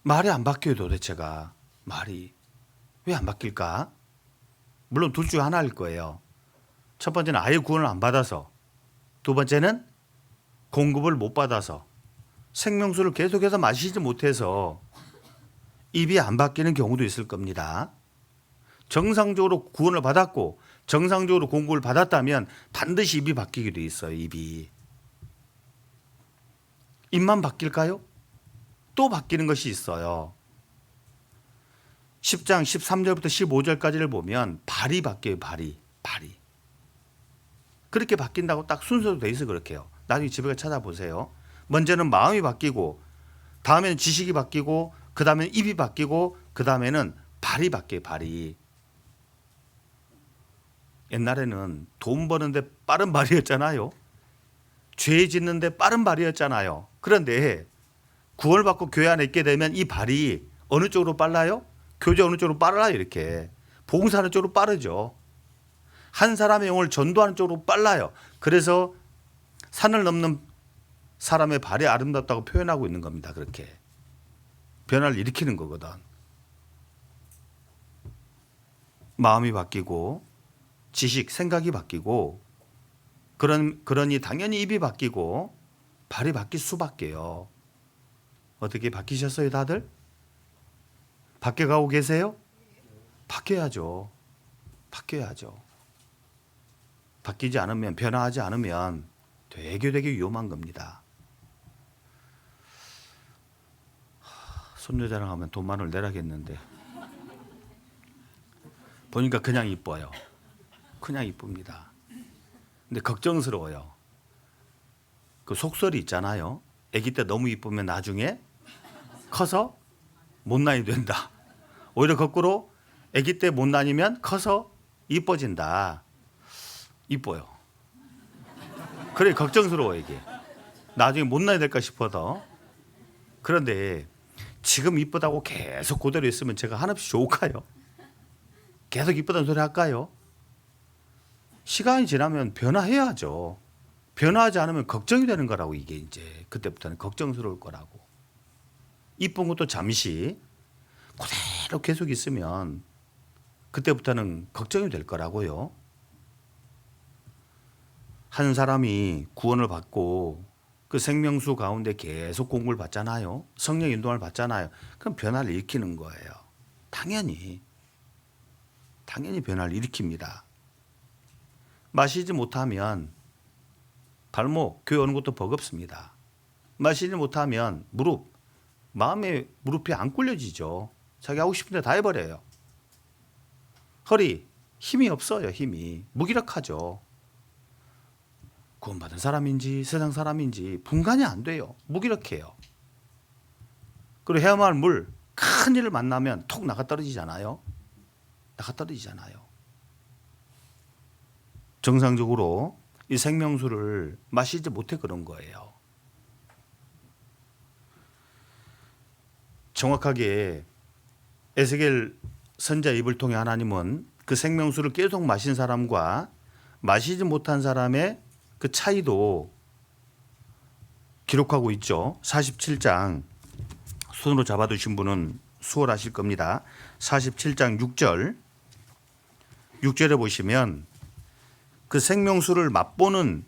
말이 안 바뀌어요. 도대체가. 말이 왜 안 바뀔까? 물론 둘 중 하나일 거예요. 첫 번째는 아예 구원을 안 받아서, 두 번째는 공급을 못 받아서, 생명수를 계속해서 마시지 못해서 입이 안 바뀌는 경우도 있을 겁니다. 정상적으로 구원을 받았고 정상적으로 공급을 받았다면 반드시 입이 바뀌게 돼 있어요. 입만 바뀔까요? 또 바뀌는 것이 있어요. 10장 13절부터 15절까지를 보면 발이 바뀌어요. 발이. 그렇게 바뀐다고 딱 순서로 돼 있어. 그렇게 해요. 나중에 집에 가서 찾아보세요. 먼저는 마음이 바뀌고, 다음에는 지식이 바뀌고, 그 다음에는 입이 바뀌고, 그 다음에는 발이 바뀌어요. 발이. 옛날에는 돈 버는데 빠른 발이었잖아요. 죄 짓는데 빠른 발이었잖아요. 그런데 구원을 받고 교회 안에 있게 되면 이 발이 어느 쪽으로 빨라요? 교제 어느 쪽으로 빨라요? 이렇게. 봉사하는 쪽으로 빠르죠. 한 사람의 영혼을 전도하는 쪽으로 빨라요. 그래서 산을 넘는 사람의 발이 아름답다고 표현하고 있는 겁니다. 그렇게. 변화를 일으키는 거거든. 마음이 바뀌고 지식, 생각이 바뀌고 그러니 당연히 입이 바뀌고 발이 바뀔 수밖에요. 어떻게 바뀌셨어요, 다들? 바뀌어가고 계세요? 바뀌어야죠. 바뀌지 않으면, 변화하지 않으면 되게 위험한 겁니다. 손녀 자랑하면 돈만을 내라겠는데 보니까 그냥 이뻐요. 그냥 이쁩니다. 근데 걱정스러워요. 그 속설이 있잖아요. 아기 때 너무 이쁘면 나중에 커서 못난이 된다. 오히려 거꾸로 아기 때 못난이면 커서 이뻐진다. 이뻐요. 그래 걱정스러워 이게. 나중에 못 나야 될까 싶어서. 그런데 지금 이쁘다고 계속 그대로 있으면 제가 한없이 좋을까요? 계속 이쁘다는 소리 할까요? 시간이 지나면 변화해야죠. 변화하지 않으면 걱정이 되는 거라고. 이게 이제 그때부터는 걱정스러울 거라고. 이쁜 것도 잠시 그대로 계속 있으면 그때부터는 걱정이 될 거라고요. 한 사람이 구원을 받고 그 생명수 가운데 계속 공부를 받잖아요. 성령 인도를 받잖아요. 그럼 변화를 일으키는 거예요. 당연히 변화를 일으킵니다. 마시지 못하면 발목, 교회 오는 것도 버겁습니다. 마시지 못하면 무릎이 안 굴려지죠. 자기 하고 싶은 데 다 해버려요. 허리, 힘이 없어요. 힘이 무기력하죠. 구원받은 사람인지 세상 사람인지 분간이 안 돼요. 무기력해요. 그리고 헤엄할 할 물, 큰 일을 만나면 톡 나가 떨어지잖아요. 정상적으로 이 생명수를 마시지 못해 그런 거예요. 정확하게 에스겔 선지자 입을 통해 하나님은 그 생명수를 계속 마신 사람과 마시지 못한 사람의 그 차이도 기록하고 있죠. 47장 손으로 잡아두신 분은 수월하실 겁니다. 47장 6절에 보시면 그 생명수를 맛보는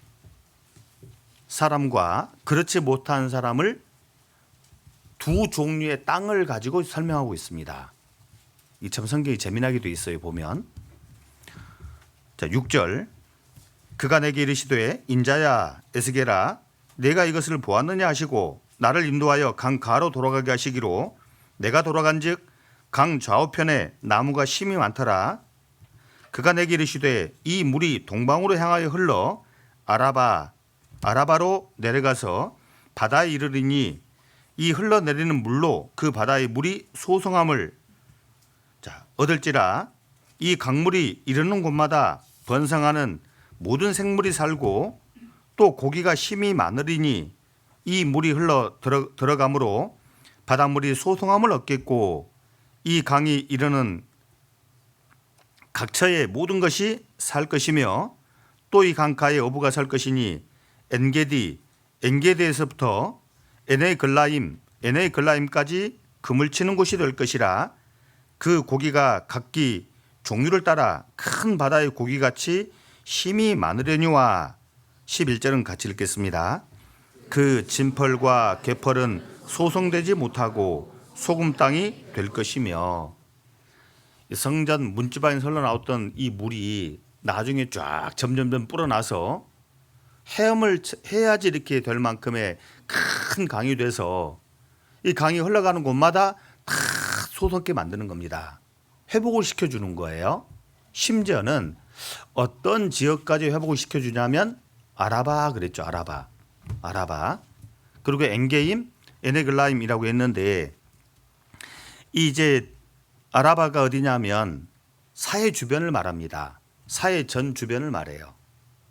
사람과 그렇지 못한 사람을 두 종류의 땅을 가지고 설명하고 있습니다. 이 참 성경이 재미나게 돼 있어요. 보면 자 6절 그가 내게 이르시되 인자야 에스겔아 내가 이것을 보았느냐 하시고 나를 인도하여 강 가로 돌아가게 하시기로 내가 돌아간즉 강 좌우편에 나무가 심이 많더라. 그가 내게 이르시되 이 물이 동방으로 향하여 흘러 아라바로 내려가서 바다에 이르리니 이 흘러내리는 물로 그 바다의 물이 소성함을 얻을지라. 이 강물이 이르는 곳마다 번성하는 모든 생물이 살고 또 고기가 심이 많으리니 이 물이 흘러 들어가므로 바닷물이 소성함을 얻겠고 이 강이 이르는 각처의 모든 것이 살 것이며 또 이 강가에 어부가 살 것이니 엔게디에서부터 에네글라임까지 그물 치는 곳이 될 것이라. 그 고기가 각기 종류를 따라 큰 바다의 고기같이 힘이 많으려니와. 11절은 같이 읽겠습니다. 그 진펄과 개펄은 소성되지 못하고 소금 땅이 될 것이며. 성전 문지방에 흘러나왔던 이 물이 나중에 쫙 점점 불어나서 헤엄을 해야지 이렇게 될 만큼의 큰 강이 돼서 이 강이 흘러가는 곳마다 다 소성게 만드는 겁니다. 회복을 시켜주는 거예요. 심지어는 어떤 지역까지 회복을 시켜주냐면 아라바 그랬죠. 아라바. 그리고 에네글라임이라고 했는데 이제 아라바가 어디냐면 사해 주변을 말합니다. 사해 전 주변을 말해요.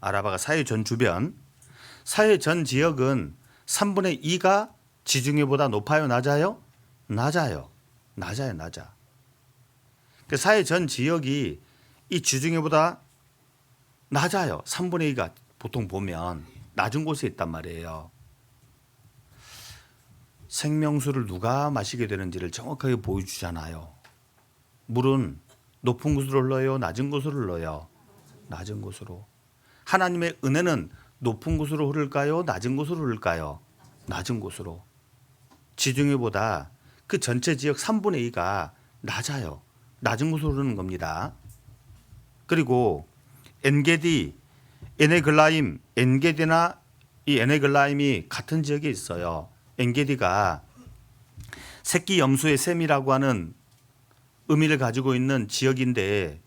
아라바가 사해 전 주변. 사해 전 지역은 3분의 2가 지중해보다 높아요, 낮아요? 낮아. 그 사해 전 지역이 이 지중해보다 낮아요. 3분의 2가 보통 보면 낮은 곳에 있단 말이에요. 생명수를 누가 마시게 되는지를 정확하게 보여주잖아요. 물은 높은 곳으로 흘러요, 낮은 곳으로 흘러요? 낮은 곳으로. 하나님의 은혜는 높은 곳으로 흐를까요, 낮은 곳으로 흐를까요? 낮은 곳으로. 지중해보다 그 전체 지역 3분의 2가 낮아요. 낮은 곳으로 흐르는 겁니다. 그리고 엔게디나 이 에네글라임이 같은 지역에 있어요. 엔게디가 새끼 염소의 셈이라고 하는 의미를 가지고 있는 지역인데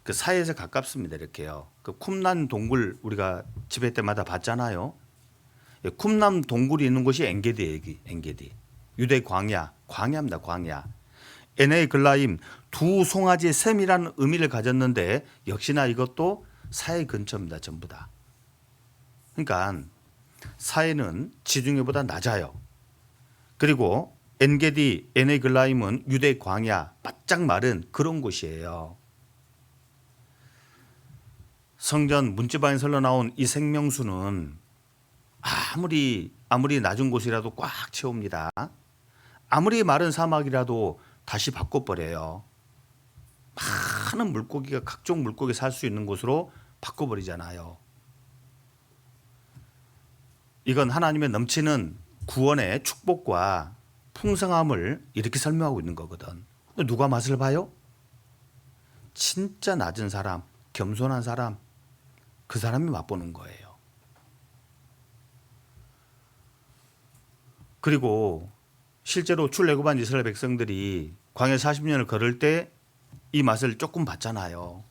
그 사이에서 가깝습니다. 이렇게요. 그 쿰란 동굴 우리가 집회 때마다 봤잖아요. 쿰란 동굴이 있는 곳이 엔게디. 유대 광야입니다. 광야. 에네글라임 두 송아지의 셈이라는 의미를 가졌는데 역시나 이것도 사해 근처입니다. 전부 다. 그러니까 사해는 지중해보다 낮아요. 그리고 엔게디, 에네글라임은 유대 광야, 바짝 마른 그런 곳이에요. 성전 문지방에 흘러나온 이 생명수는 아무리 낮은 곳이라도 꽉 채웁니다. 아무리 마른 사막이라도 다시 바꿔버려요. 많은 물고기가 각종 물고기 살 수 있는 곳으로 바꿔버리잖아요. 이건 하나님의 넘치는 구원의 축복과 풍성함을 이렇게 설명하고 있는 거거든. 누가 맛을 봐요? 진짜 낮은 사람, 겸손한 사람, 그 사람이 맛보는 거예요. 그리고 실제로 출애굽한 이스라엘 백성들이 광야 40년을 걸을 때 이 맛을 조금 봤잖아요.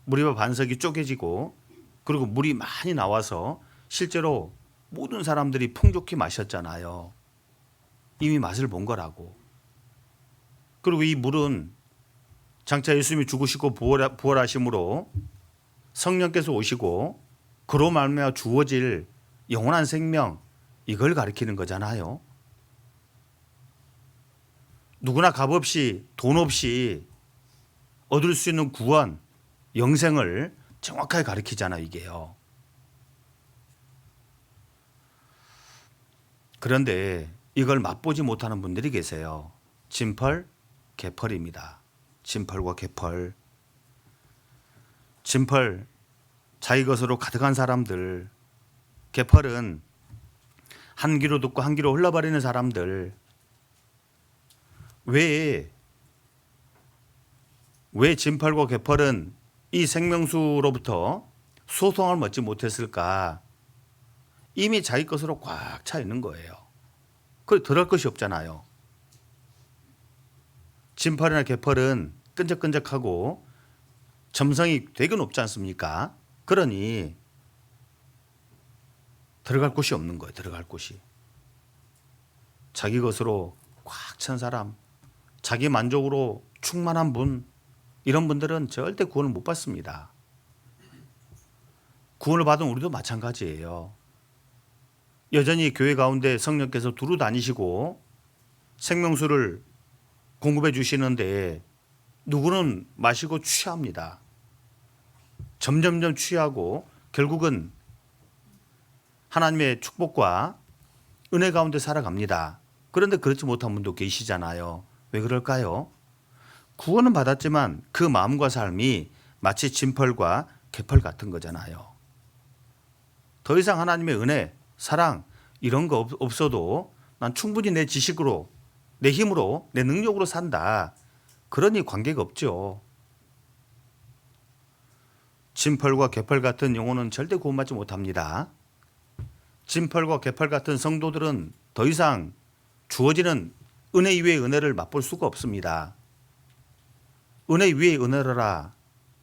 무리와 반석이 쪼개지고 그리고 물이 많이 나와서 실제로 모든 사람들이 풍족히 마셨잖아요. 이미 맛을 본 거라고. 그리고 이 물은 장차 예수님이 죽으시고 부활하심으로 성령께서 오시고 그로 말미암아 주어질 영원한 생명, 이걸 가리키는 거잖아요. 누구나 값없이 돈 없이 얻을 수 있는 구원, 영생을 정확하게 가리키잖아요, 이게요. 그런데 이걸 맛보지 못하는 분들이 계세요. 진펄, 개펄입니다. 진펄과 개펄. 진펄, 자기 것으로 가득한 사람들. 개펄은 한 귀로 듣고 한 귀로 흘러버리는 사람들. 왜 진펄과 개펄은 이 생명수로부터 소통을 얻지 못했을까? 이미 자기 것으로 꽉 차 있는 거예요. 그래 덜할 것이 없잖아요. 진펄이나 개펄은 끈적끈적하고 점성이 되게 높지 않습니까? 그러니 들어갈 곳이 없는 거예요. 들어갈 곳이. 자기 것으로 꽉 찬 사람, 자기 만족으로 충만한 분, 이런 분들은 절대 구원을 못 받습니다. 구원을 받은 우리도 마찬가지예요. 여전히 교회 가운데 성령께서 두루 다니시고 생명수를 공급해 주시는데 누구는 마시고 취합니다. 점점점 취하고 결국은 하나님의 축복과 은혜 가운데 살아갑니다. 그런데 그렇지 못한 분도 계시잖아요. 왜 그럴까요? 구원은 받았지만 그 마음과 삶이 마치 진펄과 개펄 같은 거잖아요. 더 이상 하나님의 은혜, 사랑 이런 거 없어도 난 충분히 내 지식으로, 내 힘으로, 내 능력으로 산다. 그러니 관계가 없죠. 진펄과 개펄 같은 영혼은 절대 구원받지 못합니다. 진펄과 개펄 같은 성도들은 더 이상 주어지는 은혜 위의 은혜를 맛볼 수가 없습니다. 은혜 위의 은혜라.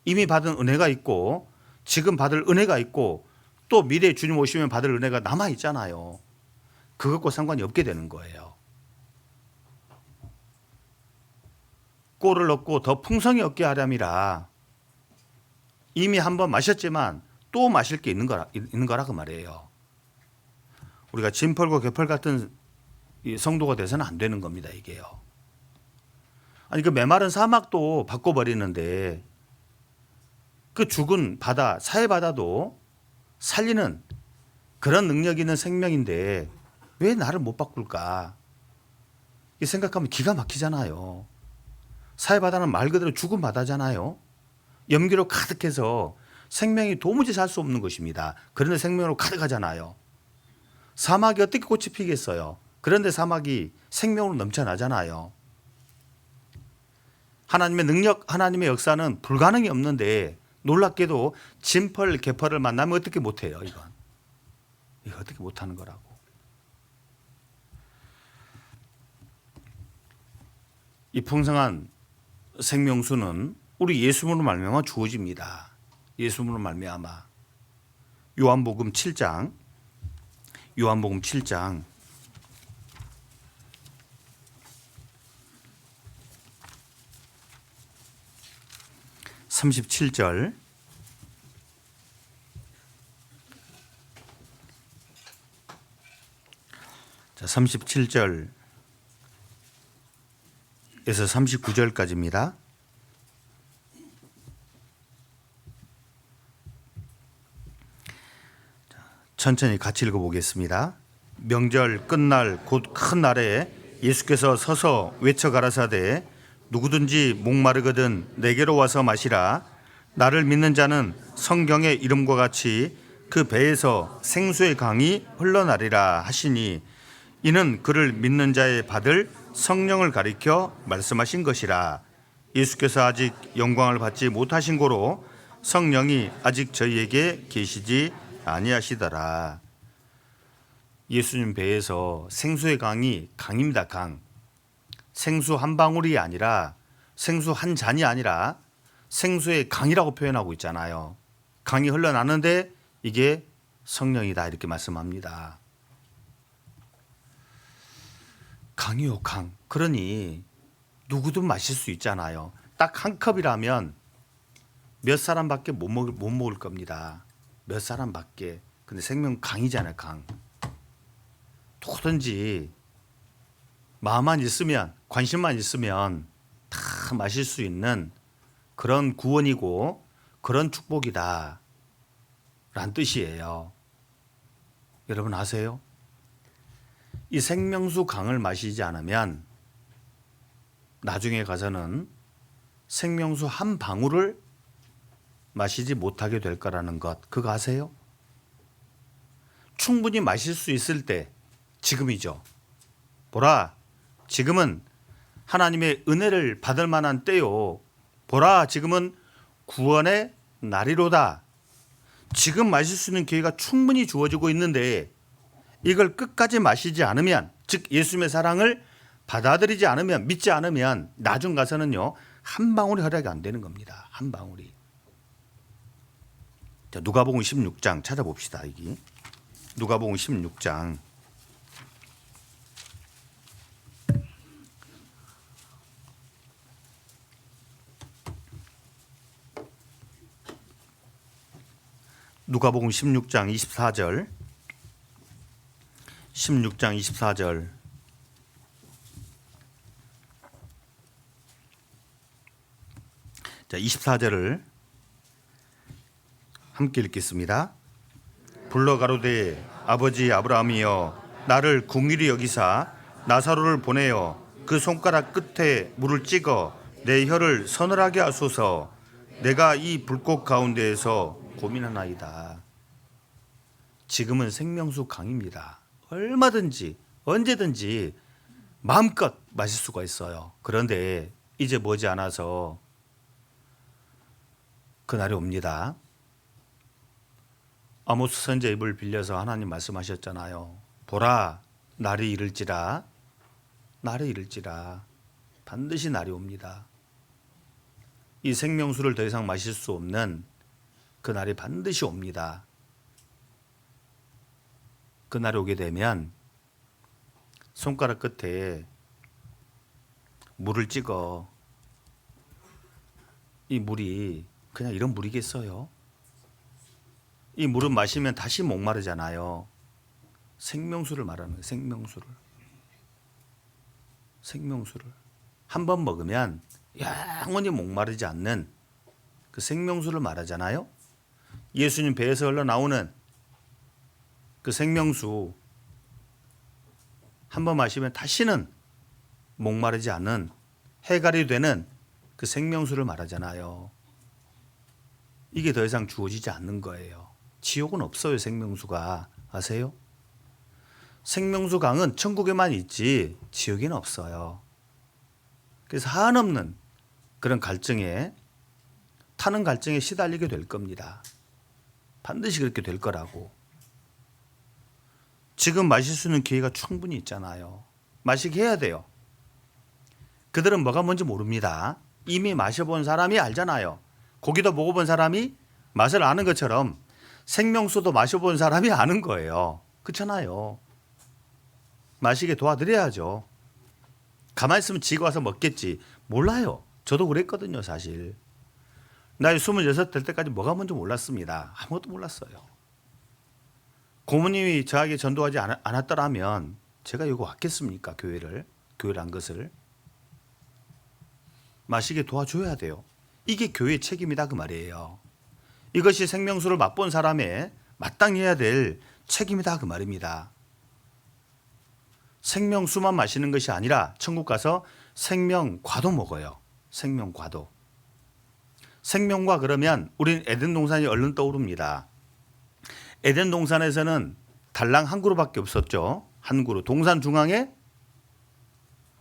이미 받은 은혜가 있고 지금 받을 은혜가 있고 또 미래에 주님 오시면 받을 은혜가 남아 있잖아요. 그것과 상관이 없게 되는 거예요. 꼴을 얻고 더 풍성히 얻게 하렴이라. 이미 한번 마셨지만 또 마실 게 있는 거라 그 말이에요. 우리가 진펄과 개펄 같은 성도가 돼서는 안 되는 겁니다, 이게요. 아니 그 메마른 사막도 바꿔버리는데 그 죽은 바다, 사해 바다도 살리는 그런 능력 있는 생명인데 왜 나를 못 바꿀까? 이 생각하면 기가 막히잖아요. 사해 바다는 말 그대로 죽은 바다잖아요. 염기로 가득해서 생명이 도무지 살 수 없는 것입니다. 그런데 생명으로 가득하잖아요. 사막이 어떻게 꽃이 피겠어요? 그런데 사막이 생명으로 넘쳐나잖아요. 하나님의 능력, 하나님의 역사는 불가능이 없는데 놀랍게도 진펄, 개펄을 만나면 어떻게 못해요, 이건. 이거 어떻게 못하는 거라고. 이 풍성한 생명수는 우리 예수님으로 말미암아 주어집니다. 예수님으로 말미암아. 요한복음 7장 37절 37절에서 39절까지입니다. 천천히 같이 읽어보겠습니다. 명절 끝날 곧 큰 날에 예수께서 서서 외쳐 가라사대 누구든지 목마르거든 내게로 와서 마시라. 나를 믿는 자는 성경의 이름과 같이 그 배에서 생수의 강이 흘러나리라 하시니 이는 그를 믿는 자의 받을 성령을 가리켜 말씀하신 것이라. 예수께서 아직 영광을 받지 못하신 고로 성령이 아직 저희에게 계시지 아니하시더라. 예수님 배에서 생수의 강입니다. 강. 생수 한 방울이 아니라 생수 한 잔이 아니라 생수의 강이라고 표현하고 있잖아요. 강이 흘러나는데 이게 성령이다 이렇게 말씀합니다. 강이요 강. 그러니 누구든 마실 수 있잖아요. 딱 한 컵이라면 몇 사람밖에 못 먹을 겁니다. 몇 사람밖에. 근데 생명 강이잖아요. 강. 누구든지 마음만 있으면 관심만 있으면 다 마실 수 있는 그런 구원이고 그런 축복이다 라는 뜻이에요. 여러분 아세요? 이 생명수 강을 마시지 않으면 나중에 가서는 생명수 한 방울을 마시지 못하게 될 거라는 것, 그거 아세요? 충분히 마실 수 있을 때 지금이죠. 보라, 지금은 하나님의 은혜를 받을 만한 때요. 보라, 지금은 구원의 날이로다. 지금 마실 수 있는 기회가 충분히 주어지고 있는데 이걸 끝까지 마시지 않으면, 즉 예수님의 사랑을 받아들이지 않으면, 믿지 않으면 나중 가서는요 한 방울이 허락이 안 되는 겁니다. 한 방울이. 자, 누가복음 16장 찾아봅시다. 여기 누가복음 16장 누가복음 16장 24절 16장 24절 자 24절을 함께 읽겠습니다. 불러 가로되 아버지 아브라함이여 나를 긍휼히 여기사 나사로를 보내어 그 손가락 끝에 물을 찍어 내 혀를 서늘하게 하소서. 내가 이 불꽃 가운데에서 고민하나이다. 지금은 생명수 강입니다. 얼마든지 언제든지 마음껏 마실 수가 있어요. 그런데 이제 머지않아서 그날이 옵니다. 아모스 선지자 입을 빌려서 하나님 말씀하셨잖아요. 보라, 날이 이를지라, 날이 이를지라. 반드시 날이 옵니다. 이 생명수를 더 이상 마실 수 없는 그 날이 반드시 옵니다. 그 날이 오게 되면 손가락 끝에 물을 찍어. 이 물이 그냥 이런 물이겠어요? 이 물을 마시면 다시 목마르잖아요. 생명수를 말하는 거예요. 생명수를 한 번 먹으면 영원히 목마르지 않는 그 생명수를 말하잖아요. 예수님 배에서 흘러나오는 그 생명수 한 번 마시면 다시는 목마르지 않는 해갈이 되는 그 생명수를 말하잖아요. 이게 더 이상 주어지지 않는 거예요. 지옥은 없어요. 생명수가. 아세요? 생명수 강은 천국에만 있지 지옥에는 없어요. 그래서 한없는 그런 갈증에, 타는 갈증에 시달리게 될 겁니다. 반드시 그렇게 될 거라고. 지금 마실 수 있는 기회가 충분히 있잖아요. 마시게 해야 돼요. 그들은 뭐가 뭔지 모릅니다. 이미 마셔본 사람이 알잖아요. 고기도 먹어본 사람이 맛을 아는 것처럼 생명수도 마셔본 사람이 아는 거예요. 그렇잖아요. 마시게 도와드려야죠. 가만히 있으면 지가 와서 먹겠지. 몰라요. 저도 그랬거든요. 사실 나이 26 될 때까지 뭐가 뭔지 몰랐습니다. 아무것도 몰랐어요. 고모님이 저에게 전도하지 않았더라면 제가 이거 왔겠습니까? 교회란 것을 마시게 도와줘야 돼요. 이게 교회의 책임이다 그 말이에요. 이것이 생명수를 맛본 사람의 마땅히 해야 될 책임이다 그 말입니다. 생명수만 마시는 것이 아니라 천국 가서 생명과도 먹어요. 생명과도. 생명과 그러면 우린 에덴 동산이 얼른 떠오릅니다. 에덴 동산에서는 달랑 한 그루밖에 없었죠. 한 그루. 동산 중앙에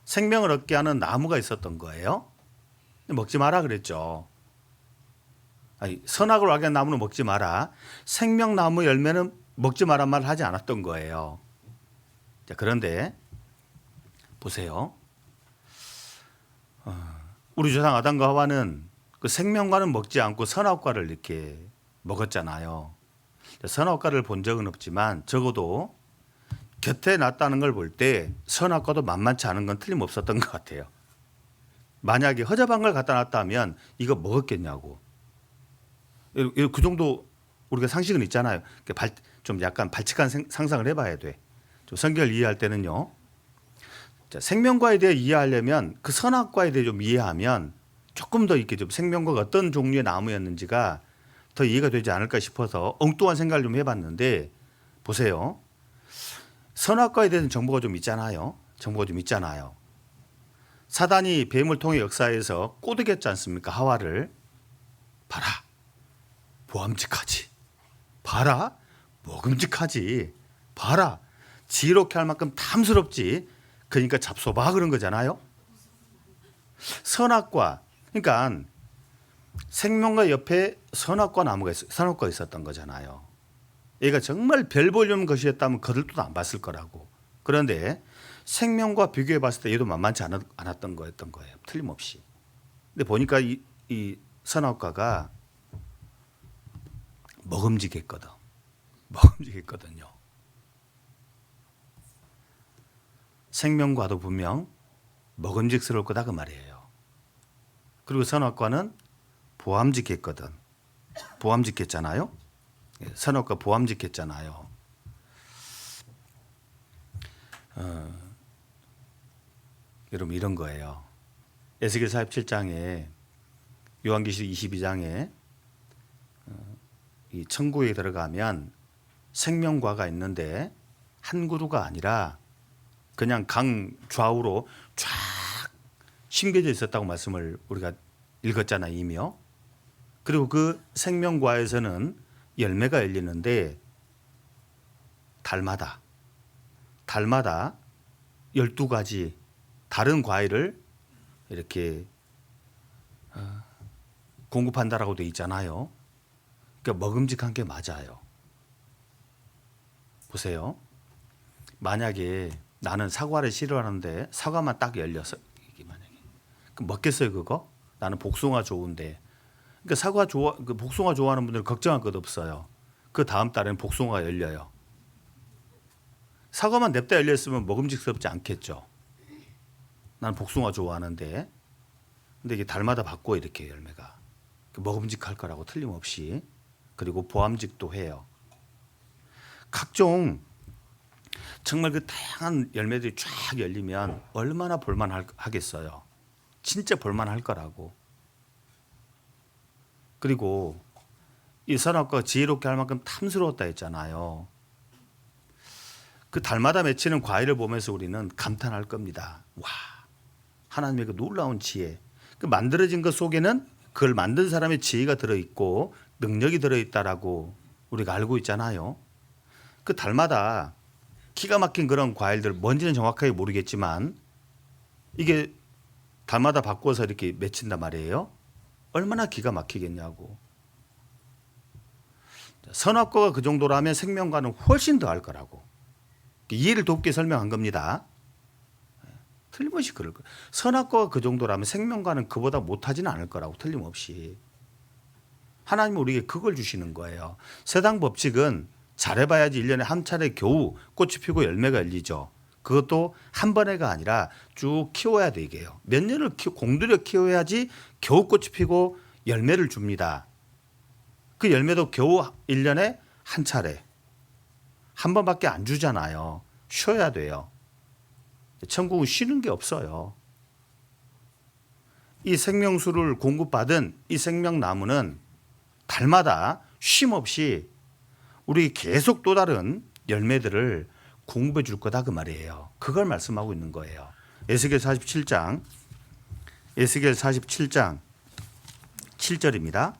생명을 얻게 하는 나무가 있었던 거예요. 먹지 마라 그랬죠. 아니, 선악을 알게 하는 나무는 먹지 마라. 생명나무 열매는 먹지 마란 말을 하지 않았던 거예요. 자, 그런데 보세요. 우리 조상 아담과 하와는 그 생명과는 먹지 않고 선악과를 이렇게 먹었잖아요. 선악과를 본 적은 없지만 적어도 곁에 놨다는 걸 볼 때 선악과도 만만치 않은 건 틀림없었던 것 같아요. 만약에 허접한 걸 갖다 놨다면 이거 먹었겠냐고. 그 정도 우리가 상식은 있잖아요. 좀 약간 발칙한 상상을 해봐야 돼. 좀 성경을 이해할 때는요. 자, 생명과에 대해 이해하려면 그 선악과에 대해 좀 이해하면 조금 더 이렇게 좀 생명과가 어떤 종류의 나무였는지가 더 이해가 되지 않을까 싶어서 엉뚱한 생각을 좀 해봤는데 보세요. 선악과에 대해서는 정보가 좀 있잖아요. 사단이 뱀을 통해 역사에서 꼬드겼지 않습니까? 하와를. 봐라. 보암직하지. 봐라. 먹음직하지. 봐라. 지혜롭게 할 만큼 탐스럽지. 그러니까 잡숴봐 그런 거잖아요. 선악과. 그러니까 생명과 옆에 선악과 나무가 선악과가 있었던 거잖아요. 얘가 정말 별 볼륨 것이었다면 거들떠도 안 봤을 거라고. 그런데 생명과 비교해 봤을 때 얘도 만만치 않았던 거였던 거예요. 틀림없이. 근데 보니까 이 선악과가 먹음직했거든요. 생명과도 분명 먹음직스러울 거다 그 말이에요. 그리고 선악과는 보암직했잖아요. 선악과 보암직했잖아요. 여러분 이런 거예요. 에스겔 47장에 요한계시록 22장에 이 천국에 들어가면 생명과가 있는데 한 그루가 아니라 그냥 강 좌우로 쫙 심겨져 있었다고 말씀을 우리가 읽었잖아요, 이미요. 그리고 그 생명과에서는 열매가 열리는데 달마다 12가지 다른 과일을 이렇게 공급한다라고 돼 있잖아요. 그러니까 먹음직한 게 맞아요. 보세요. 만약에 나는 사과를 싫어하는데 사과만 딱 열려서 이게 만약에 그럼 먹겠어요 그거? 나는 복숭아 좋은데. 그러니까 그 복숭아 좋아하는 분들 걱정할 것 없어요. 그 다음 달에는 복숭아가 열려요. 사과만 냅다 열렸으면 먹음직스럽지 않겠죠. 난 복숭아 좋아하는데. 근데 이게 달마다 바꿔 이렇게 열매가. 먹음직할 거라고 틀림없이. 그리고 보암직도 해요. 각종 정말 그 다양한 열매들이 쫙 열리면 얼마나 볼만하겠어요. 진짜 볼만할 거라고. 그리고 이 선악과가 지혜롭게 할 만큼 탐스러웠다 했잖아요. 그 달마다 맺히는 과일을 보면서 우리는 감탄할 겁니다. 와, 하나님의 그 놀라운 지혜. 그 만들어진 것 속에는 그걸 만든 사람의 지혜가 들어있고 능력이 들어있다라고 우리가 알고 있잖아요. 그 달마다 기가 막힌 그런 과일들, 뭔지는 정확하게 모르겠지만 이게 달마다 바꿔서 이렇게 맺힌단 말이에요. 얼마나 기가 막히겠냐고. 선악과가 그 정도라면 생명과는 훨씬 더 할 거라고. 이해를 돕게 설명한 겁니다. 틀림없이 그럴 거예요. 선악과가 그 정도라면 생명과는 그보다 못하지는 않을 거라고 틀림없이. 하나님은 우리에게 그걸 주시는 거예요. 세상 법칙은 잘해봐야지 1년에 한 차례 겨우 꽃이 피고 열매가 열리죠. 그것도 한 번에가 아니라 쭉 키워야 되게요. 몇 년을 공들여 키워야지 겨우 꽃이 피고 열매를 줍니다. 그 열매도 겨우 1년에 한 차례. 한 번밖에 안 주잖아요. 쉬어야 돼요. 천국은 쉬는 게 없어요. 이 생명수를 공급받은 이 생명나무는 달마다 쉼 없이 우리 계속 또 다른 열매들을 공급해 줄 거다 그 말이에요. 그걸 말씀하고 있는 거예요. 에스겔 47장 7절입니다.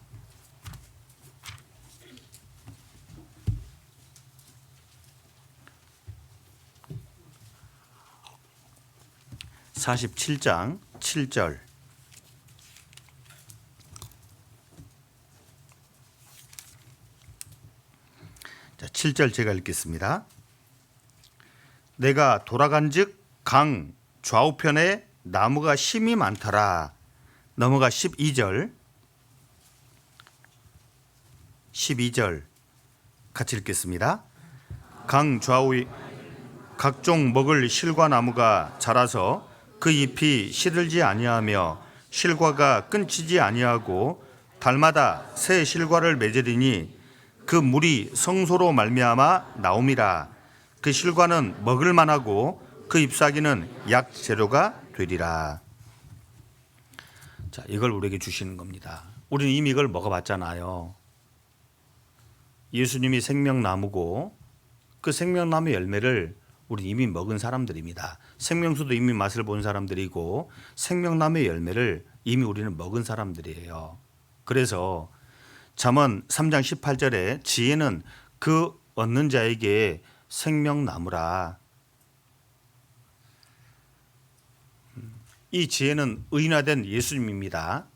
(47장) 7절. 자, 7절 제가 읽겠습니다. 내가 돌아간즉 강 좌우편에 나무가 심이 많더라. 넘어가 12절 같이 읽겠습니다. 강 좌우에 각종 먹을 실과나무가 자라서 그 잎이 시들지 아니하며 실과가 끊치지 아니하고 달마다 새 실과를 맺으리니 그 물이 성소로 말미암아 나옴이라. 그 실과는 먹을 만하고 그 잎사귀는 약 재료가 되리라. 자, 이걸 우리에게 주시는 겁니다. 우리는 이미 이걸 먹어봤잖아요. 예수님이 생명나무고 그 생명나무 열매를 우리 이미 먹은 사람들입니다. 생명수도 이미 맛을 본 사람들이고 생명나무의 열매를 이미 우리는 먹은 사람들이에요. 그래서 잠언 3장 18절에 지혜는 그 얻는 자에게 생명나무라. 이 지혜는 의인화된 예수님입니다.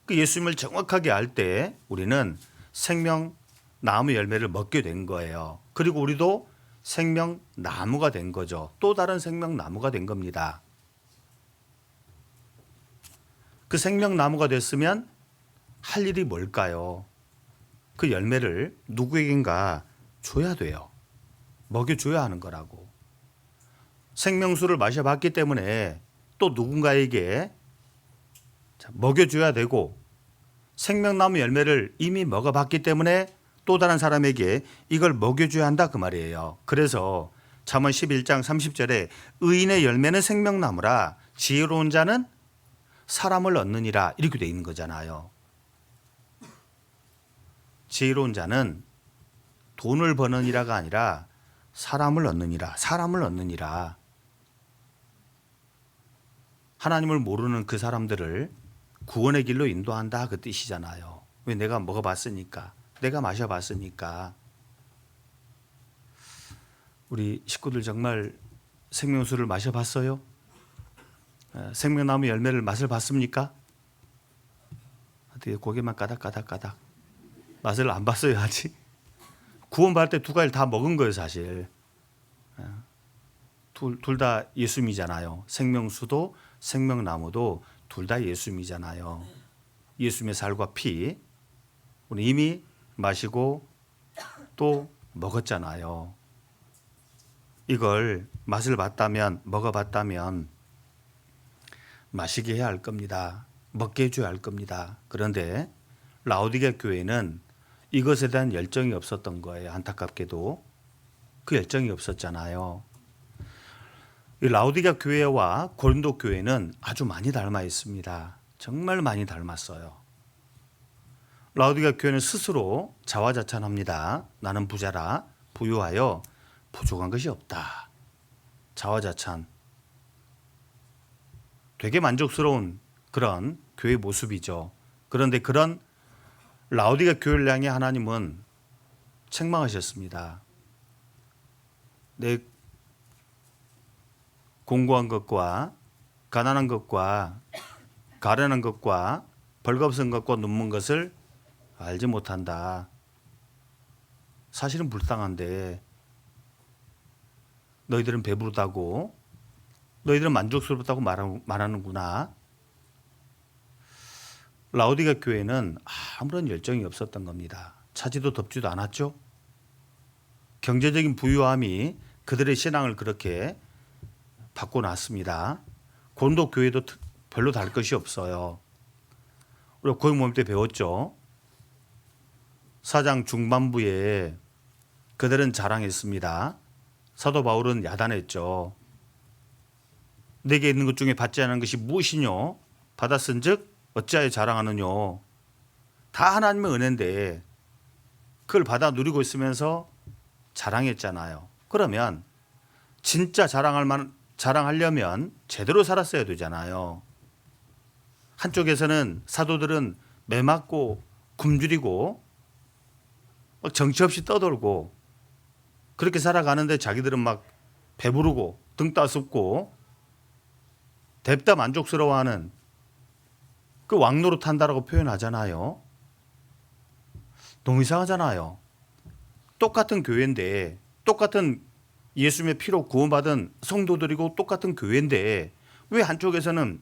그 예수님을 정확하게 알 때 우리는 생명나무 열매를 먹게 된 거예요. 그리고 우리도 생명나무가 된 거죠. 또 다른 생명나무가 된 겁니다. 그 생명나무가 됐으면 할 일이 뭘까요? 그 열매를 누구에겐가 줘야 돼요. 먹여줘야 하는 거라고. 생명수를 마셔봤기 때문에 또 누군가에게 먹여줘야 되고, 생명나무 열매를 이미 먹어봤기 때문에 또 다른 사람에게 이걸 먹여줘야 한다 그 말이에요. 그래서 잠언 11장 30절에 의인의 열매는 생명나무라 지혜로운 자는 사람을 얻느니라 이렇게 돼 있는 거잖아요. 지혜로운 자는 돈을 버느니라가 아니라 사람을 얻느니라. 사람을 얻느니라. 하나님을 모르는 그 사람들을 구원의 길로 인도한다 그 뜻이잖아요. 왜? 내가 먹어봤으니까, 내가 마셔봤으니까. 우리 식구들 정말 생명수를 마셔봤어요? 생명나무 열매를 맛을 봤습니까? 어떻게 고개만 까닥까닥까닥. 맛을 안 봤어요 아직? 구원받을 때 두 가지를 다 먹은 거예요 사실. 둘 다 예수님이잖아요. 생명수도 생명나무도 둘 다 예수님이잖아요. 예수님의 살과 피 우리 이미 마시고 또 먹었잖아요. 이걸 맛을 봤다면, 먹어봤다면 마시게 해야 할 겁니다. 먹게 해줘야 할 겁니다. 그런데 라오디게 교회는 이것에 대한 열정이 없었던 거예요. 안타깝게도 그 열정이 없었잖아요. 이 라오디게 교회와 고린도 교회는 아주 많이 닮아 있습니다. 정말 많이 닮았어요. 라오디게 교회는 스스로 자화자찬합니다. 나는 부자라 부유하여 부족한 것이 없다. 자화자찬. 되게 만족스러운 그런 교회 모습이죠. 그런데 그런 라오디게 교회를 향해 하나님은 책망하셨습니다. 내 공고한 것과 가난한 것과 가련한 것과 벌거벗은 것과 눈먼 것을 알지 못한다. 사실은 불쌍한데 너희들은 배부르다고, 너희들은 만족스럽다고 말하는구나. 라오디게 교회는 아무런 열정이 없었던 겁니다. 차지도 덥지도 않았죠. 경제적인 부유함이 그들의 신앙을 그렇게 바꿔놨습니다. 고린도 교회도 별로 다를 것이 없어요. 우리가 고용 모임 때 배웠죠. 4장 중반부에 그들은 자랑했습니다. 사도 바울은 야단했죠. 내게 있는 것 중에 받지 않은 것이 무엇이뇨? 받았은즉 어찌하여 자랑하느뇨? 다 하나님의 은혜인데 그걸 받아 누리고 있으면서 자랑했잖아요. 그러면 진짜 자랑하려면 제대로 살았어야 되잖아요. 한쪽에서는 사도들은 매 맞고 굶주리고 막 정처 없이 떠돌고 그렇게 살아가는데 자기들은 막 배부르고 등 따숩고 뎁다 만족스러워하는 그 왕노릇 한다라고 표현하잖아요. 너무 이상하잖아요. 똑같은 교회인데 똑같은 예수님의 피로 구원받은 성도들이고 똑같은 교회인데 왜 한쪽에서는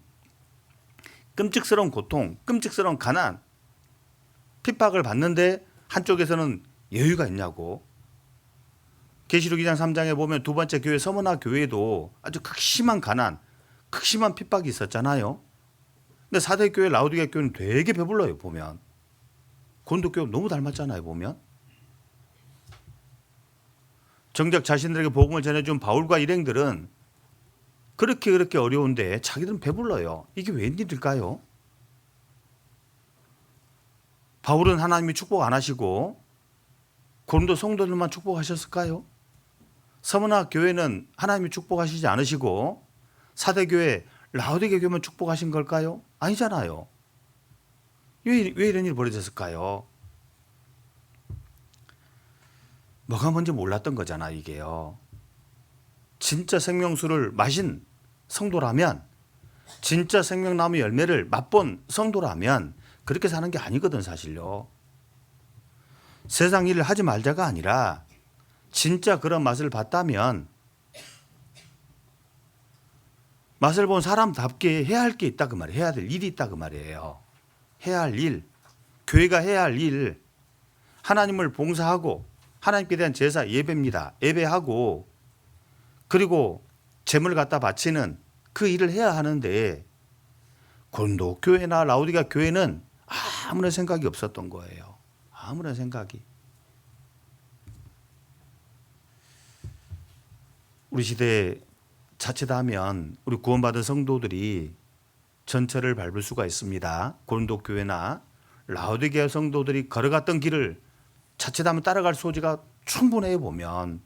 끔찍스러운 고통, 끔찍스러운 가난, 핍박을 받는데 한쪽에서는 여유가 있냐고. 계시록 2장 3장에 보면 두 번째 교회 서머나 교회에도 아주 극심한 가난, 극심한 핍박이 있었잖아요. 근데 사대 교회 라우디게 교회는 되게 배불러요. 보면 고린도 교회 너무 닮았잖아요. 보면 정작 자신들에게 복음을 전해준 바울과 일행들은 그렇게 어려운데 자기들은 배불러요. 이게 웬일일까요? 바울은 하나님이 축복 안 하시고 고린도 성도들만 축복하셨을까요? 서머나 교회는 하나님이 축복하시지 않으시고 사대교회 라우디게 교회만 축복하신 걸까요? 아니잖아요. 왜 이런 일이 벌어졌을까요? 뭐가 뭔지 몰랐던 거잖아 이게요. 진짜 생명수를 마신 성도라면, 진짜 생명나무 열매를 맛본 성도라면 그렇게 사는 게 아니거든 사실요. 세상 일을 하지 말자가 아니라 진짜 그런 맛을 봤다면 맛을 본 사람답게 해야 할 게 있다 그 말이에요. 해야 될 일이 있다 그 말이에요. 해야 할 일, 교회가 해야 할 일, 하나님을 봉사하고 하나님께 대한 제사 예배입니다. 예배하고 그리고 재물을 갖다 바치는 그 일을 해야 하는데 고린도 교회나 라우디가 교회는 아무런 생각이 없었던 거예요. 아무런 생각이. 우리 시대에 자칫 하면 우리 구원받은 성도들이 전철을 밟을 수가 있습니다. 고린도 교회나 라우디게아 성도들이 걸어갔던 길을 자칫하면 따라갈 소지가 충분해 보면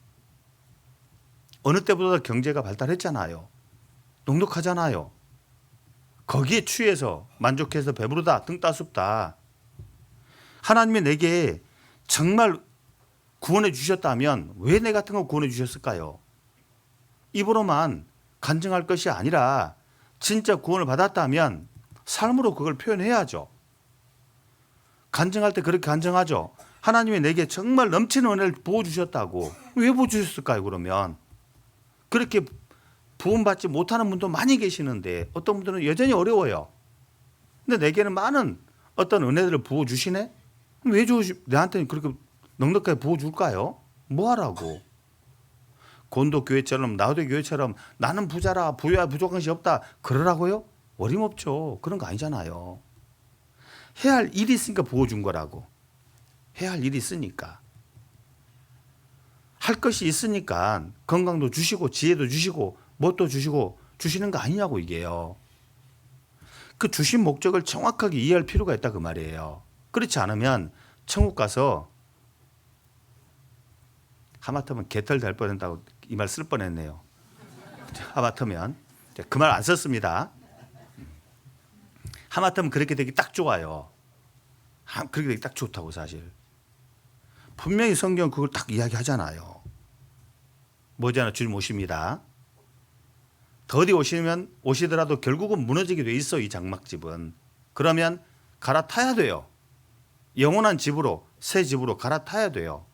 어느 때보다 경제가 발달했잖아요. 넉넉하잖아요. 거기에 취해서 만족해서 배부르다, 등 따숩다. 하나님이 내게 정말 구원해 주셨다면 왜 내 같은 거 구원해 주셨을까요? 입으로만 간증할 것이 아니라 진짜 구원을 받았다면 삶으로 그걸 표현해야죠. 간증할 때 그렇게 간증하죠. 하나님이 내게 정말 넘치는 은혜를 부어주셨다고. 왜 부어주셨을까요 그러면? 그렇게 부음받지 못하는 분도 많이 계시는데 어떤 분들은 여전히 어려워요. 근데 내게는 많은 어떤 은혜들을 부어주시네? 왜 나한테는 그렇게 넉넉하게 부어줄까요? 뭐 하라고? 고린도 교회처럼 라우디게 교회처럼 나는 부자라 부유야 부족한 것이 없다 그러라고요? 어림없죠. 그런 거 아니잖아요. 해야 할 일이 있으니까 부어준 거라고. 해야 할 일이 있으니까. 할 것이 있으니까 건강도 주시고 지혜도 주시고 뭣도 주시고 주시는 거 아니냐고 이게요. 그 주신 목적을 정확하게 이해할 필요가 있다 그 말이에요. 그렇지 않으면 천국 가서 하마터면 개털 될 뻔했다고 이 말 쓸 뻔했네요. 하마터면 그 말 안 썼습니다. 하마터면 그렇게 되기 딱 좋아요. 그렇게 되기 딱 좋다고 사실. 분명히 성경 그걸 딱 이야기하잖아요. 머지않아 주님 오십니다. 더디 오시더라도 결국은 무너지게 돼 있어 이 장막집은. 그러면 갈아타야 돼요. 영원한 집으로 새 집으로 갈아타야 돼요.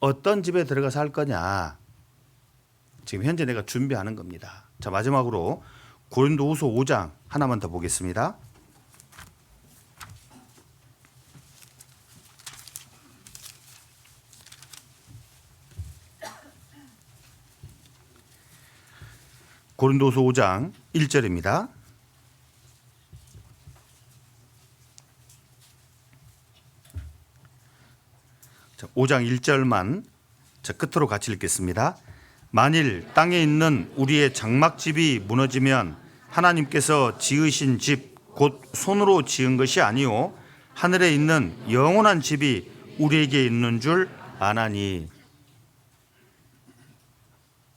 어떤 집에 들어가 살 거냐. 지금 현재 내가 준비하는 겁니다. 자 마지막으로 고린도후서 5장 하나만 더 보겠습니다. 고린도후서 5장 1절입니다. 자, 5장 1절만 자, 끝으로 같이 읽겠습니다. 만일 땅에 있는 우리의 장막집이 무너지면 하나님께서 지으신 집 곧 손으로 지은 것이 아니요 하늘에 있는 영원한 집이 우리에게 있는 줄 아나니.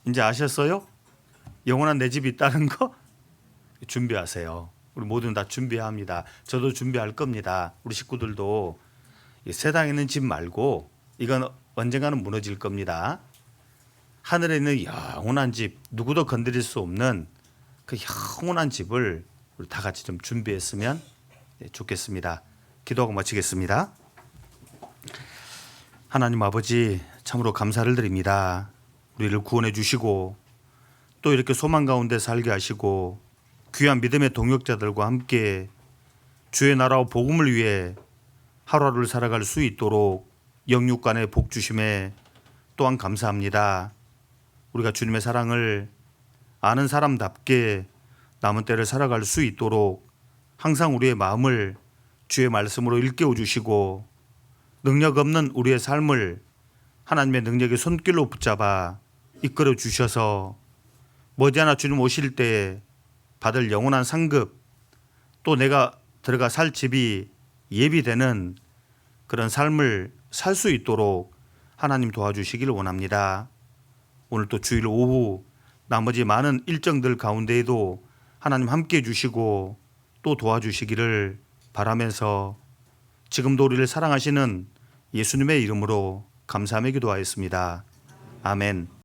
이제 아셨어요? 영원한 내 집이 있다는 거? 준비하세요. 우리 모두는 다 준비해야 합니다. 저도 준비할 겁니다. 우리 식구들도 세상에 있는 집 말고 이건 언젠가는 무너질 겁니다. 하늘에 있는 영원한 집, 누구도 건드릴 수 없는 그 영원한 집을 우리 다 같이 좀 준비했으면 좋겠습니다. 기도하고 마치겠습니다. 하나님 아버지, 참으로 감사를 드립니다. 우리를 구원해 주시고 또 이렇게 소망 가운데 살게 하시고 귀한 믿음의 동역자들과 함께 주의 나라와 복음을 위해 하루하루를 살아갈 수 있도록 영육간의 복 주심에 또한 감사합니다. 우리가 주님의 사랑을 아는 사람답게 남은 때를 살아갈 수 있도록 항상 우리의 마음을 주의 말씀으로 일깨워 주시고 능력 없는 우리의 삶을 하나님의 능력의 손길로 붙잡아 이끌어 주셔서 머지않아 주님 오실 때에 받을 영원한 상급, 또 내가 들어가 살 집이 예비되는 그런 삶을 살 수 있도록 하나님 도와주시기를 원합니다. 오늘 또 주일 오후 나머지 많은 일정들 가운데에도 하나님 함께해 주시고 또 도와주시기를 바라면서 지금도 우리를 사랑하시는 예수님의 이름으로 감사하며 기도하였습니다. 아멘.